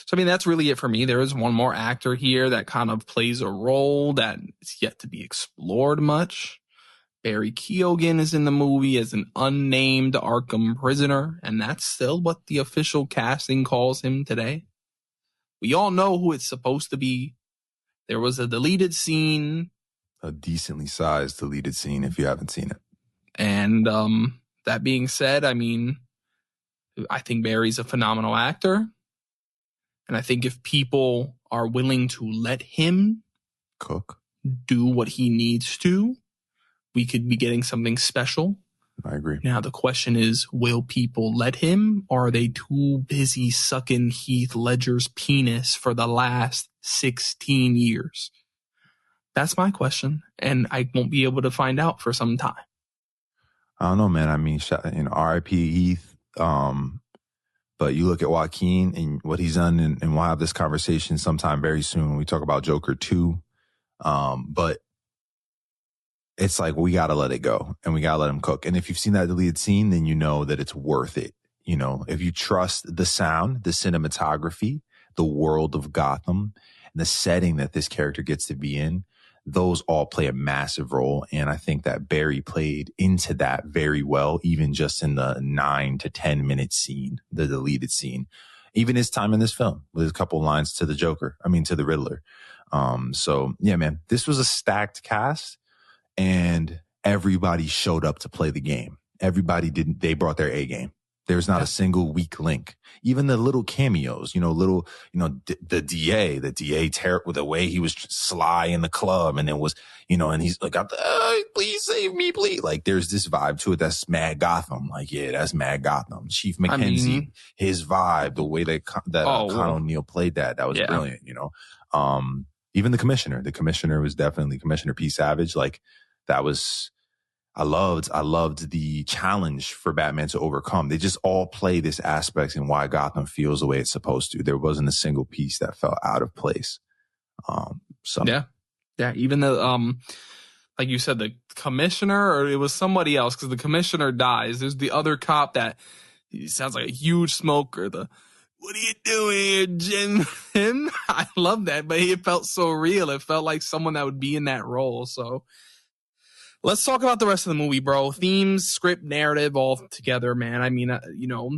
So, I mean, that's really it for me. There is one more actor here that kind of plays a role that is yet to be explored much. Barry Keoghan is in the movie as an unnamed Arkham prisoner, and that's still what the official casting calls him today. We all know who it's supposed to be. There was a deleted scene. A decently sized deleted scene if you haven't seen it. And that being said, I mean, I think Barry's a phenomenal actor. And I think if people are willing to let him do what he needs to, we could be getting something special. I agree. Now, the question is, will people let him, or are they too busy sucking Heath Ledger's penis for the last 16 years? That's my question, and I won't be able to find out for some time. I don't know, man. I mean, R.I.P. Heath. But you look at Joaquin and what he's done, and we'll have this conversation sometime very soon when we talk about Joker 2. But it's like, we got to let it go and we got to let him cook. And if you've seen that deleted scene, then you know that it's worth it. You know, if you trust the sound, the cinematography, the world of Gotham, and the setting that this character gets to be in, those all play a massive role. And I think that Barry played into that very well, even just in the 9 to 10 minute scene, the deleted scene, even his time in this film with a couple lines to the Riddler. So yeah, man, this was a stacked cast and everybody showed up to play the game. They brought their A game. There's not a single weak link. Even the little cameos, the DA, with the way he was sly in the club and it was, and he's like, please save me, please. Like, there's this vibe to it that's Mad Gotham. Like, yeah, that's Mad Gotham. Chief McKenzie, his vibe, the way that Con O'Neill played that was brilliant, even the commissioner was definitely Commissioner P. Savage. Like, that was, I loved the challenge for Batman to overcome. They just all play this aspect and why Gotham feels the way it's supposed to. There wasn't a single piece that felt out of place. Yeah. Even the like you said, the commissioner, or it was somebody else, because the commissioner dies. There's the other cop that he sounds like a huge smoker. What are you doing, Jim? Him? I love that, but it felt so real. It felt like someone that would be in that role. So. Let's talk about the rest of the movie, bro. Themes, script, narrative, all together, man. I mean,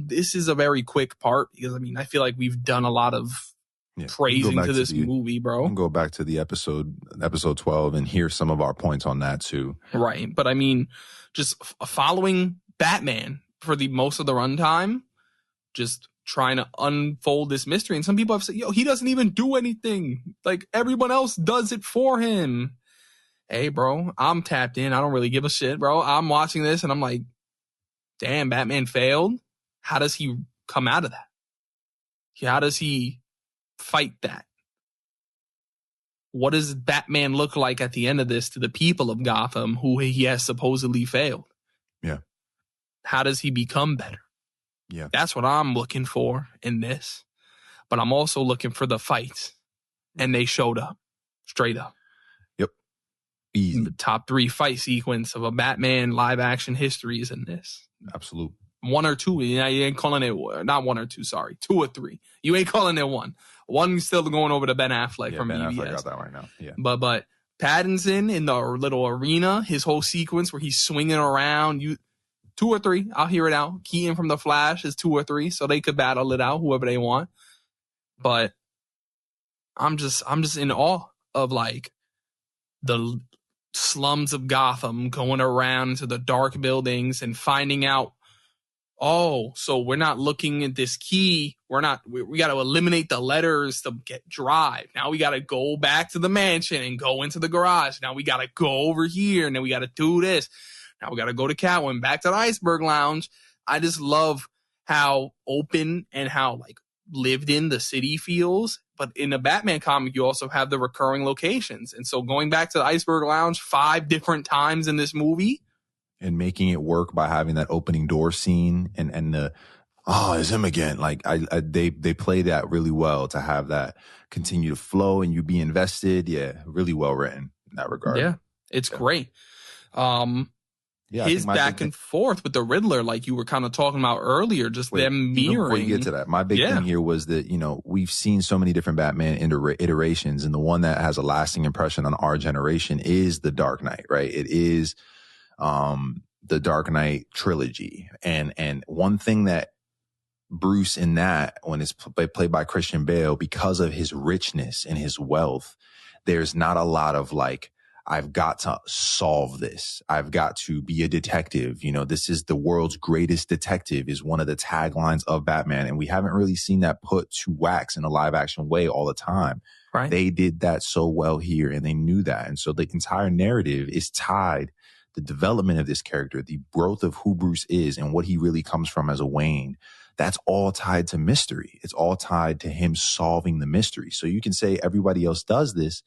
this is a very quick part because, I feel like we've done a lot of praising to this movie, bro. We can go back to the episode 12 and hear some of our points on that too. Right. But just following Batman for the most of the runtime, just trying to unfold this mystery. And some people have said, he doesn't even do anything. Like, everyone else does it for him. Hey, bro, I'm tapped in. I don't really give a shit, bro. I'm watching this and I'm like, damn, Batman failed. How does he come out of that? How does he fight that? What does Batman look like at the end of this to the people of Gotham who he has supposedly failed? Yeah. How does he become better? Yeah. That's what I'm looking for in this. But I'm also looking for the fights. And they showed up. Straight up. Easy. The top 3 fight sequence of a Batman live action history is in this. Absolute. 1 or 2. You ain't calling it, not 1 or 2, sorry. 2 or 3. You ain't calling it 1. 1 still going over to Ben Affleck from Ben EBS. Affleck got that right now. Yeah. But Pattinson in the little arena, his whole sequence where he's swinging around, 2 or 3. I'll hear it out. Keaton from The Flash is 2 or 3, so they could battle it out, whoever they want. But I'm just in awe of like the slums of Gotham, going around to the dark buildings and finding out, so we're not looking at this key. We got to eliminate the letters to get drive. Now we got to go back to the mansion and go into the garage. Now we got to go over here and then we got to do this. Now we got to go to Catwoman, back to the Iceberg Lounge. I just love how open and how like lived in the city feels. But in a Batman comic, you also have the recurring locations. And so going back to the Iceberg Lounge 5 different times in this movie. And making it work by having that opening door scene and the, it's him again. Like they play that really well to have that continue to flow and you be invested. Yeah, really well written in that regard. Yeah, it's great. His back and forth with the Riddler, like you were kind of talking about earlier, just them mirroring. Before you get to that, my big thing here was that, we've seen so many different Batman iterations, and the one that has a lasting impression on our generation is The Dark Knight, right? It is the Dark Knight trilogy. And one thing that Bruce in that, when it's played by Christian Bale, because of his richness and his wealth, there's not a lot of like I've got to solve this. I've got to be a detective. You know, this is the world's greatest detective is one of the taglines of Batman. And we haven't really seen that put to wax in a live action way all the time. Right. They did that so well here and they knew that. And so the entire narrative is tied. The development of this character, the growth of who Bruce is and what he really comes from as a Wayne, that's all tied to mystery. It's all tied to him solving the mystery. So you can say everybody else does this,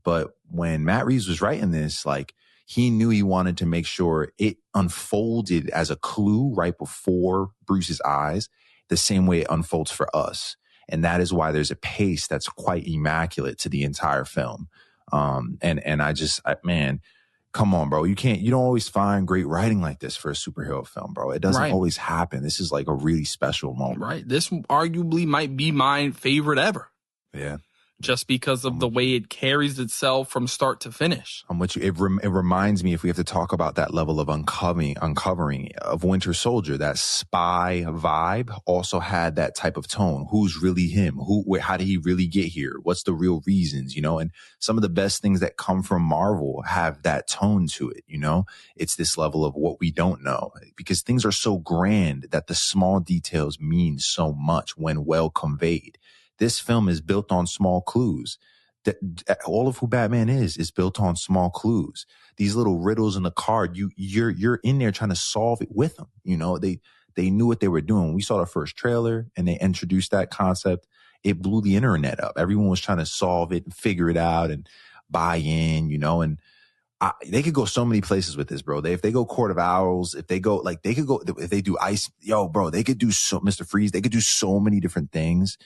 but when Matt Reeves was writing this, like he knew he wanted to make sure it unfolded as a clue right before Bruce's eyes, the same way it unfolds for us. And that is why there's a pace that's quite immaculate to the entire film. Man, come on, bro. You don't always find great writing like this for a superhero film, bro. It doesn't always happen. This is like a really special moment. Right. This arguably might be my favorite ever. Yeah. Just because of the way it carries itself from start to finish. I'm with you. It reminds me, if we have to talk about that level of uncovering of Winter Soldier, that spy vibe also had that type of tone. Who's really him? How did he really get here? What's the real reasons? You know, and some of the best things that come from Marvel have that tone to it. You know, it's this level of what we don't know because things are so grand that the small details mean so much when well conveyed. This film is built on small clues. All of who Batman is built on small clues. These little riddles in the card, you're in there trying to solve it with them. You know, they knew what they were doing. We saw the first trailer and they introduced that concept. It blew the internet up. Everyone was trying to solve it and figure it out and buy in, you know, and they could go so many places with this, bro. If they go Court of Owls, if they do Ice, bro, they could do Mr. Freeze. They could do so many different things.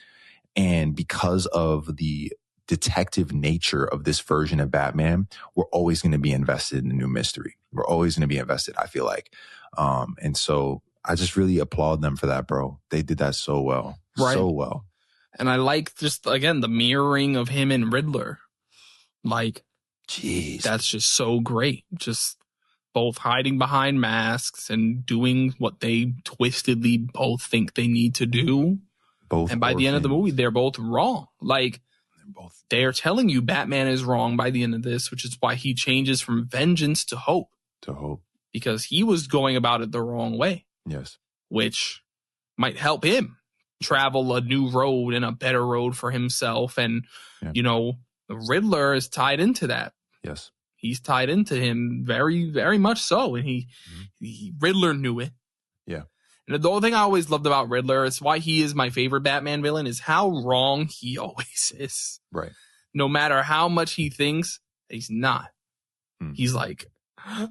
And because of the detective nature of this version of Batman, we're always going to be invested in the new mystery. We're always going to be invested, I feel like. And so I just really applaud them for that, bro. They did that so well. Right. So well. And I like just, again, the mirroring of him and Riddler. Like, jeez, that's just so great. Just both hiding behind masks and doing what they twistedly both think they need to do. And by the end of the movie, they're both wrong. Like, they're telling you Batman is wrong by the end of this, which is why he changes from vengeance to hope. To hope. Because he was going about it the wrong way. Yes. Which might help him travel a new road and a better road for himself. And, you know, the Riddler is tied into that. Yes. He's tied into him very, very much so. And Riddler knew it. Yeah. And the only thing I always loved about Riddler, it's why he is my favorite Batman villain, is how wrong he always is. Right. No matter how much he thinks, he's not. He's like,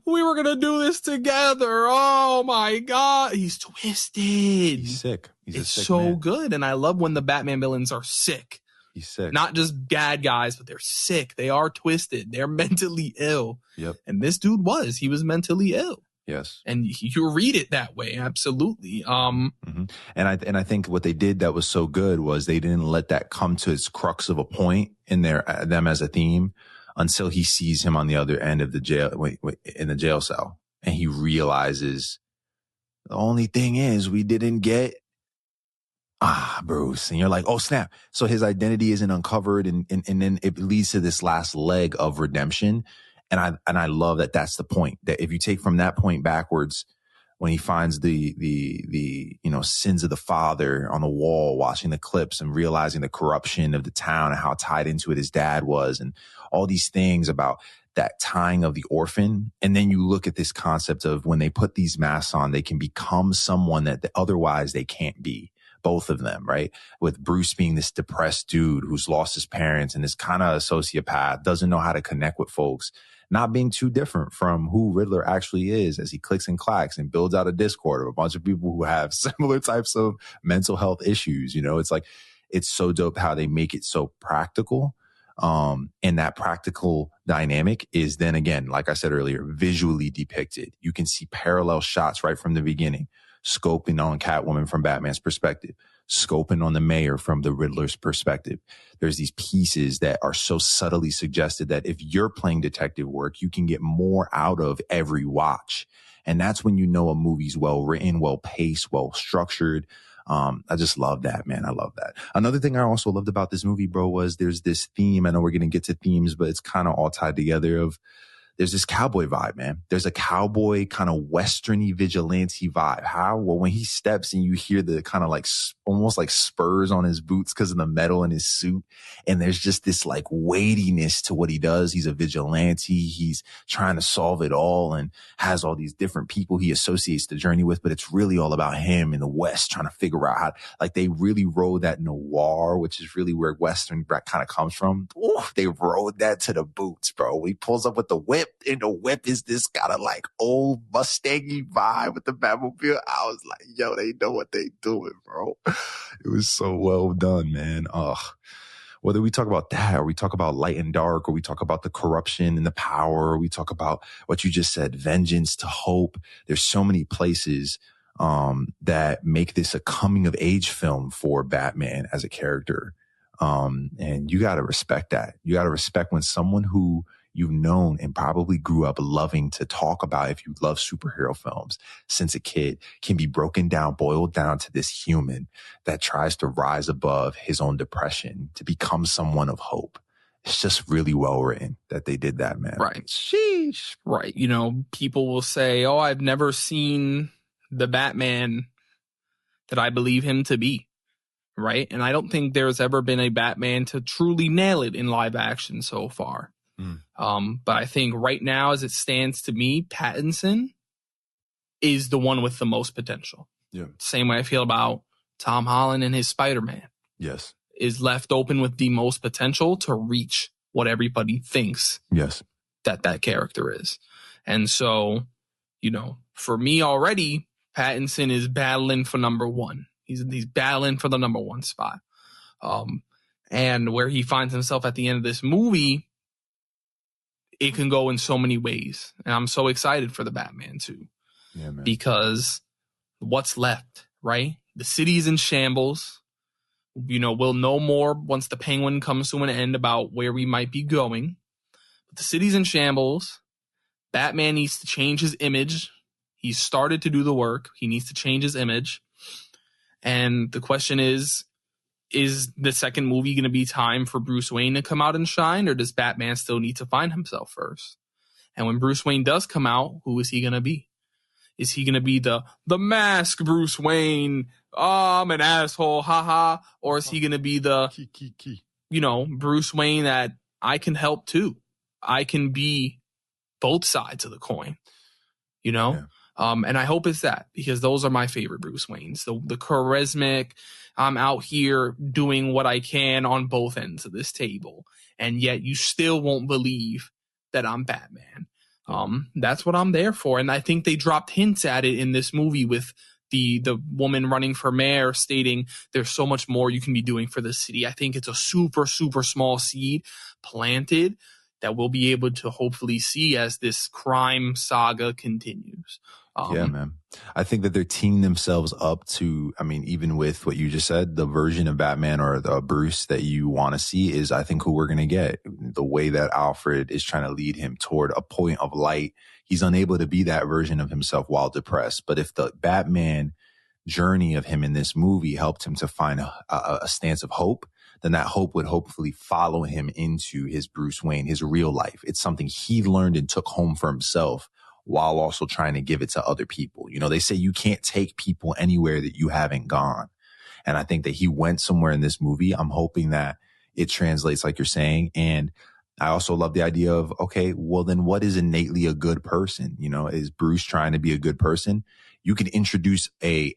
we were going to do this together. Oh my God. He's twisted. He's sick. It's so man. Good. And I love when the Batman villains are sick. He's sick. Not just bad guys, but they're sick. They are twisted. They're mentally ill. Yep. And this dude he was mentally ill. Yes. And you read it that way. Absolutely. And I think what they did that was so good was they didn't let that come to its crux of a point in them as a theme until he sees him on the other end of the jail, in the jail cell. And he realizes the only thing is we didn't get Bruce. And you're like, oh snap. So his identity isn't uncovered. And then it leads to this last leg of redemption. And I love that that's the point, that if you take from that point backwards, when he finds the sins of the father on the wall, watching the clips and realizing the corruption of the town and how tied into it his dad was, and all these things about that tying of the orphan. And then you look at this concept of when they put these masks on, they can become someone that otherwise they can't be. Both of them, right? With Bruce being this depressed dude who's lost his parents and is kind of a sociopath, doesn't know how to connect with folks, not being too different from who Riddler actually is as he clicks and clacks and builds out a Discord of a bunch of people who have similar types of mental health issues. You know, it's like, it's so dope how they make it so practical. And that practical dynamic is then again, like I said earlier, visually depicted. You can see parallel shots right from the beginning. Scoping on Catwoman from Batman's perspective, scoping on the mayor from the Riddler's perspective. There's these pieces that are so subtly suggested that if you're playing detective work, you can get more out of every watch. And that's when you know a movie's well written, well paced, well structured. I just love that, man. I love that. Another thing I also loved about this movie, bro, was there's this theme. I know we're going to get to themes, but it's kind of all tied together of there's this cowboy vibe, man. There's a cowboy kind of westerny vigilante vibe. How? Well, when he steps and you hear the kind of like almost like spurs on his boots because of the metal in his suit. And there's just this like weightiness to what he does. He's a vigilante. He's trying to solve it all and has all these different people he associates the journey with, but it's really all about him in the West trying to figure out how, like they really rode that noir, which is really where Western kind of comes from. Ooh, they rode that to the boots, bro. He pulls up with the whip, and the whip is this kind of like old Mustangy vibe with the Batmobile. I was like, yo, they know what they doing, bro. It was so well done, man. Whether we talk about that or we talk about light and dark or we talk about the corruption and the power, or we talk about what you just said, vengeance to hope. There's so many places that make this a coming of age film for Batman as a character. And you got to respect that. You got to respect when someone who you've known and probably grew up loving to talk about, if you love superhero films since a kid, can be broken down, boiled down to this human that tries to rise above his own depression to become someone of hope. It's just really well written that they did that, man. Right. Sheesh. Right. You know, people will say, oh, I've never seen the Batman that I believe him to be. Right. And I don't think there's ever been a Batman to truly nail it in live action so far. But I think right now, as it stands to me, Pattinson is the one with the most potential. Yeah. Same way I feel about Tom Holland and his Spider-Man. Yes. Is left open with the most potential to reach what everybody thinks that character is. And so, you know, for me already, Pattinson is battling for number one. He's battling for the number one spot. And where he finds himself at the end of this movie, it can go in so many ways. And I'm so excited for the Batman too. Yeah, man. Because what's left, right? The city's in shambles. You know, we'll know more once the Penguin comes to an end about where we might be going. But the city's in shambles. Batman needs to change his image. He's started to do the work. He needs to change his image. And the question is the second movie going to be time for Bruce Wayne to come out and shine, or does Batman still need to find himself first? And when Bruce Wayne does come out, who is he going to be? Is he going to be the mask Bruce Wayne? Oh, I'm an asshole, haha. Or is he going to be the, you know, Bruce Wayne that I can help too? I can be both sides of the coin, you know? Yeah. And I hope it's that, because those are my favorite Bruce Waynes. The charismatic, I'm out here doing what I can on both ends of this table, and yet you still won't believe that I'm Batman. That's what I'm there for. And I think they dropped hints at it in this movie with the woman running for mayor stating there's so much more you can be doing for the city. I think it's a super, super small seed planted that we'll be able to hopefully see as this crime saga continues. Yeah, man. I think that they're teeing themselves up to, I mean, even with what you just said, the version of Batman or the Bruce that you want to see is, I think, who we're going to get. The way that Alfred is trying to lead him toward a point of light, he's unable to be that version of himself while depressed. But if the Batman journey of him in this movie helped him to find a stance of hope, then that hope would hopefully follow him into his Bruce Wayne, his real life. It's something he learned and took home for himself, while also trying to give it to other people. You know, they say you can't take people anywhere that you haven't gone. And I think that he went somewhere in this movie. I'm hoping that it translates like you're saying. And I also love the idea of, okay, well then what is innately a good person? You know, is Bruce trying to be a good person? You can introduce a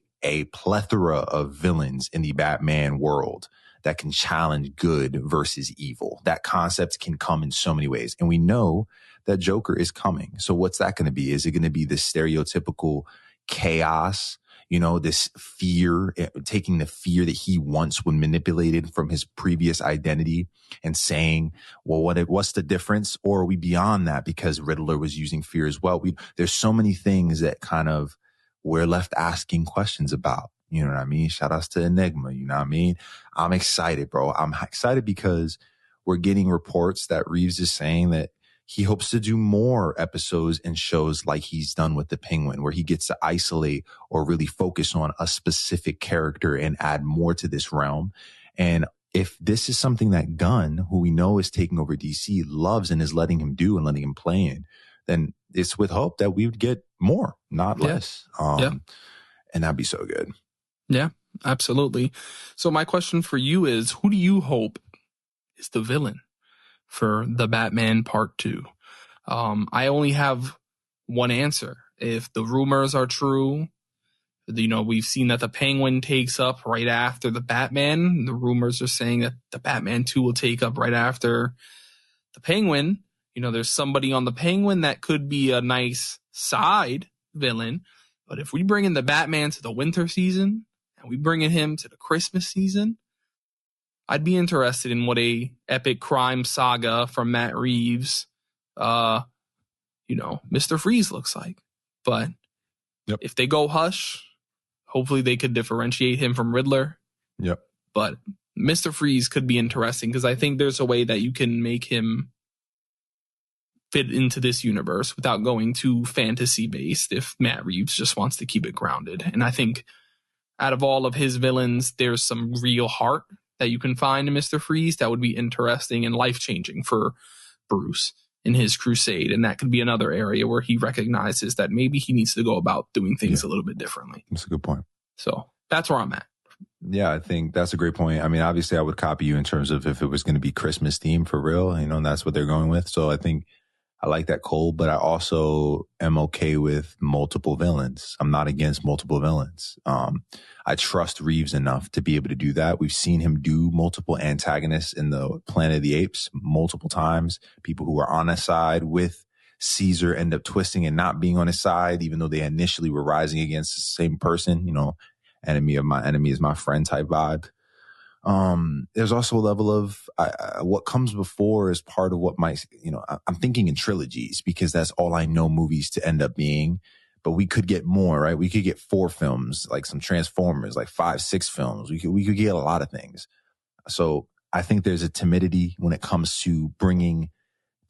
plethora of villains in the Batman world that can challenge good versus evil. That concept can come in so many ways. And we know that Joker is coming. So what's that going to be? Is it going to be this stereotypical chaos? You know, this fear, taking the fear that he once was manipulated from his previous identity and saying, well, what's the difference? Or are we beyond that because Riddler was using fear as well? There's so many things that kind of we're left asking questions about. You know what I mean? Shout outs to Enigma. You know what I mean? I'm excited, bro. I'm excited because we're getting reports that Reeves is saying that he hopes to do more episodes and shows like he's done with the Penguin, where he gets to isolate or really focus on a specific character and add more to this realm. And if this is something that Gunn, who we know is taking over DC, loves and is letting him do and letting him play in, then it's with hope that we would get more, not less. And that'd be so good. Yeah, absolutely. So my question for you is, who do you hope is the villain for the Batman Part 2? I only have one answer. If the rumors are true, we've seen that the Penguin takes up right after the Batman. The rumors are saying that the Batman 2 will take up right after the Penguin. There's somebody on the Penguin that could be a nice side villain. But if we bring in the Batman to the winter season and we bring in him to the Christmas season, I'd be interested in what a epic crime saga from Matt Reeves, Mr. Freeze looks like. But if they go hush, hopefully they could differentiate him from Riddler. Yep. But Mr. Freeze could be interesting because I think there's a way that you can make him fit into this universe without going too fantasy based if Matt Reeves just wants to keep it grounded. And I think out of all of his villains, there's some real heart that you can find in Mr. Freeze that would be interesting and life-changing for Bruce in his crusade. And that could be another area where he recognizes that maybe he needs to go about doing things a little bit differently. That's a good point. So that's where I'm at. Yeah, I think that's a great point. I mean, obviously I would copy you in terms of if it was going to be Christmas theme for real, and that's what they're going with. So I think I like that, Cole, but I also am okay with multiple villains. I'm not against multiple villains. I trust Reeves enough to be able to do that. We've seen him do multiple antagonists in the Planet of the Apes multiple times. People who are on his side with Caesar end up twisting and not being on his side, even though they initially were rising against the same person, enemy of my enemy is my friend type vibe. There's also a level of what comes before is part of what might, I'm thinking in trilogies because that's all I know movies to end up being. But we could get more, right? We could get 4 films, like some Transformers, like 5, 6 films. We could get a lot of things. So I think there's a timidity when it comes to bringing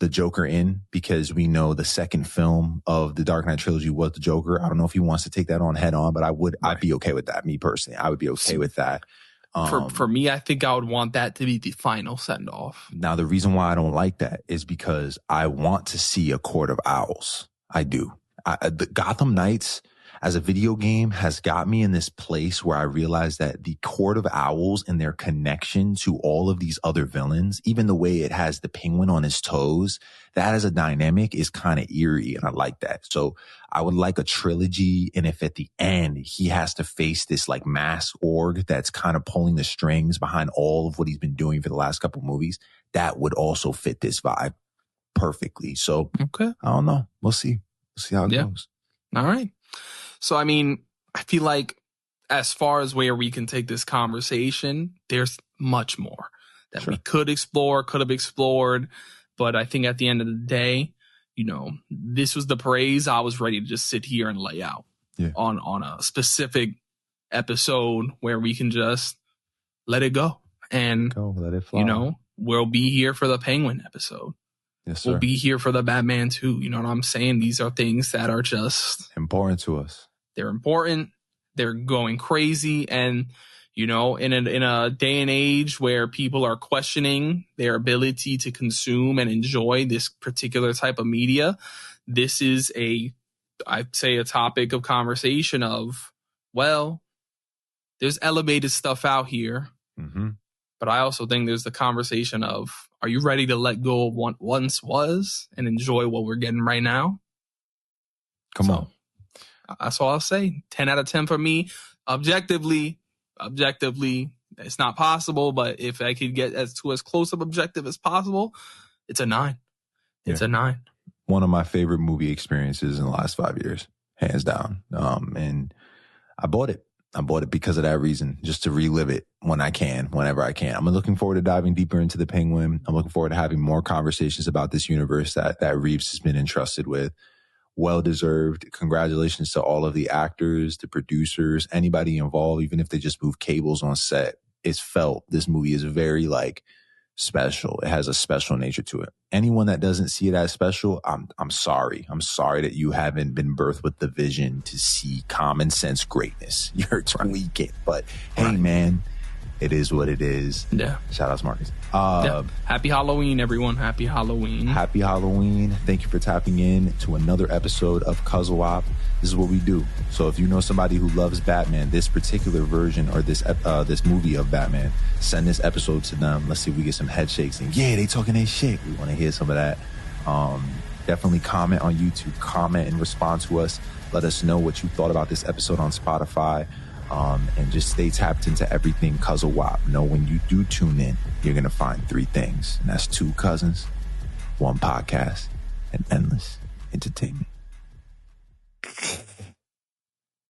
the Joker in because we know the second film of the Dark Knight trilogy was the Joker. I don't know if he wants to take that on head on, but I'd be okay with that. Me personally, I would be okay with that. For me, I think I would want that to be the final send off. Now, the reason why I don't like that is because I want to see a Court of Owls. I do. The Gotham Knights as a video game has got me in this place where I realize that the Court of Owls and their connection to all of these other villains, even the way it has the Penguin on his toes, that as a dynamic is kind of eerie. And I like that. So I would like a trilogy. And if at the end he has to face this like mass org that's kind of pulling the strings behind all of what he's been doing for the last couple of movies, that would also fit this vibe perfectly. So I don't know. We'll see. We'll see how it goes. All right. So, I mean, I feel like as far as where we can take this conversation, there's much more that we could have explored. But I think at the end of the day, this was the praise I was ready to just sit here and lay out on a specific episode where we can just let it go. And, let it fly. We'll be here for the Penguin episode. Yes, sir. We'll be here for the Batman too. You know what I'm saying? These are things that are just important to us. They're important. They're going crazy. And, in a day and age where people are questioning their ability to consume and enjoy this particular type of media, this is I'd say a topic of conversation of, well, there's elevated stuff out here. Mm-hmm. But I also think there's the conversation of, are you ready to let go of what once was and enjoy what we're getting right now? Come on. That's all I'll say. 10 out of 10 for me. Objectively, it's not possible. But if I could get as close of objective as possible, it's a 9. It's a 9. One of my favorite movie experiences in the last 5 years, hands down. And I bought it. Because of that reason, just to relive it whenever I can. I'm looking forward to diving deeper into the Penguin. I'm looking forward to having more conversations about this universe that Reeves has been entrusted with. Well-deserved. Congratulations to all of the actors, the producers, anybody involved, even if they just move cables on set. It's felt this movie is very special. It has a special nature to it. Anyone that doesn't see it as special, I'm sorry. I'm sorry that you haven't been birthed with the vision to see common sense greatness. You're tweaking. But hey, man, It is what it is. Yeah. Shout out to Marcus. Yeah. Happy Halloween, everyone. Happy Halloween. Happy Halloween. Thank you for tapping in to another episode of CUZZO-OP. This is what we do. So if you know somebody who loves Batman, this particular version or this movie of Batman, send this episode to them. Let's see if we get some head shakes. And yeah, they talking their shit. We want to hear some of that. Definitely comment on YouTube. Comment and respond to us. Let us know what you thought about this episode on Spotify. And just stay tapped into everything CUZZO-OP. Know when you do tune in, you're going to find 3 things. And that's 2 cousins, 1 podcast, and endless entertainment.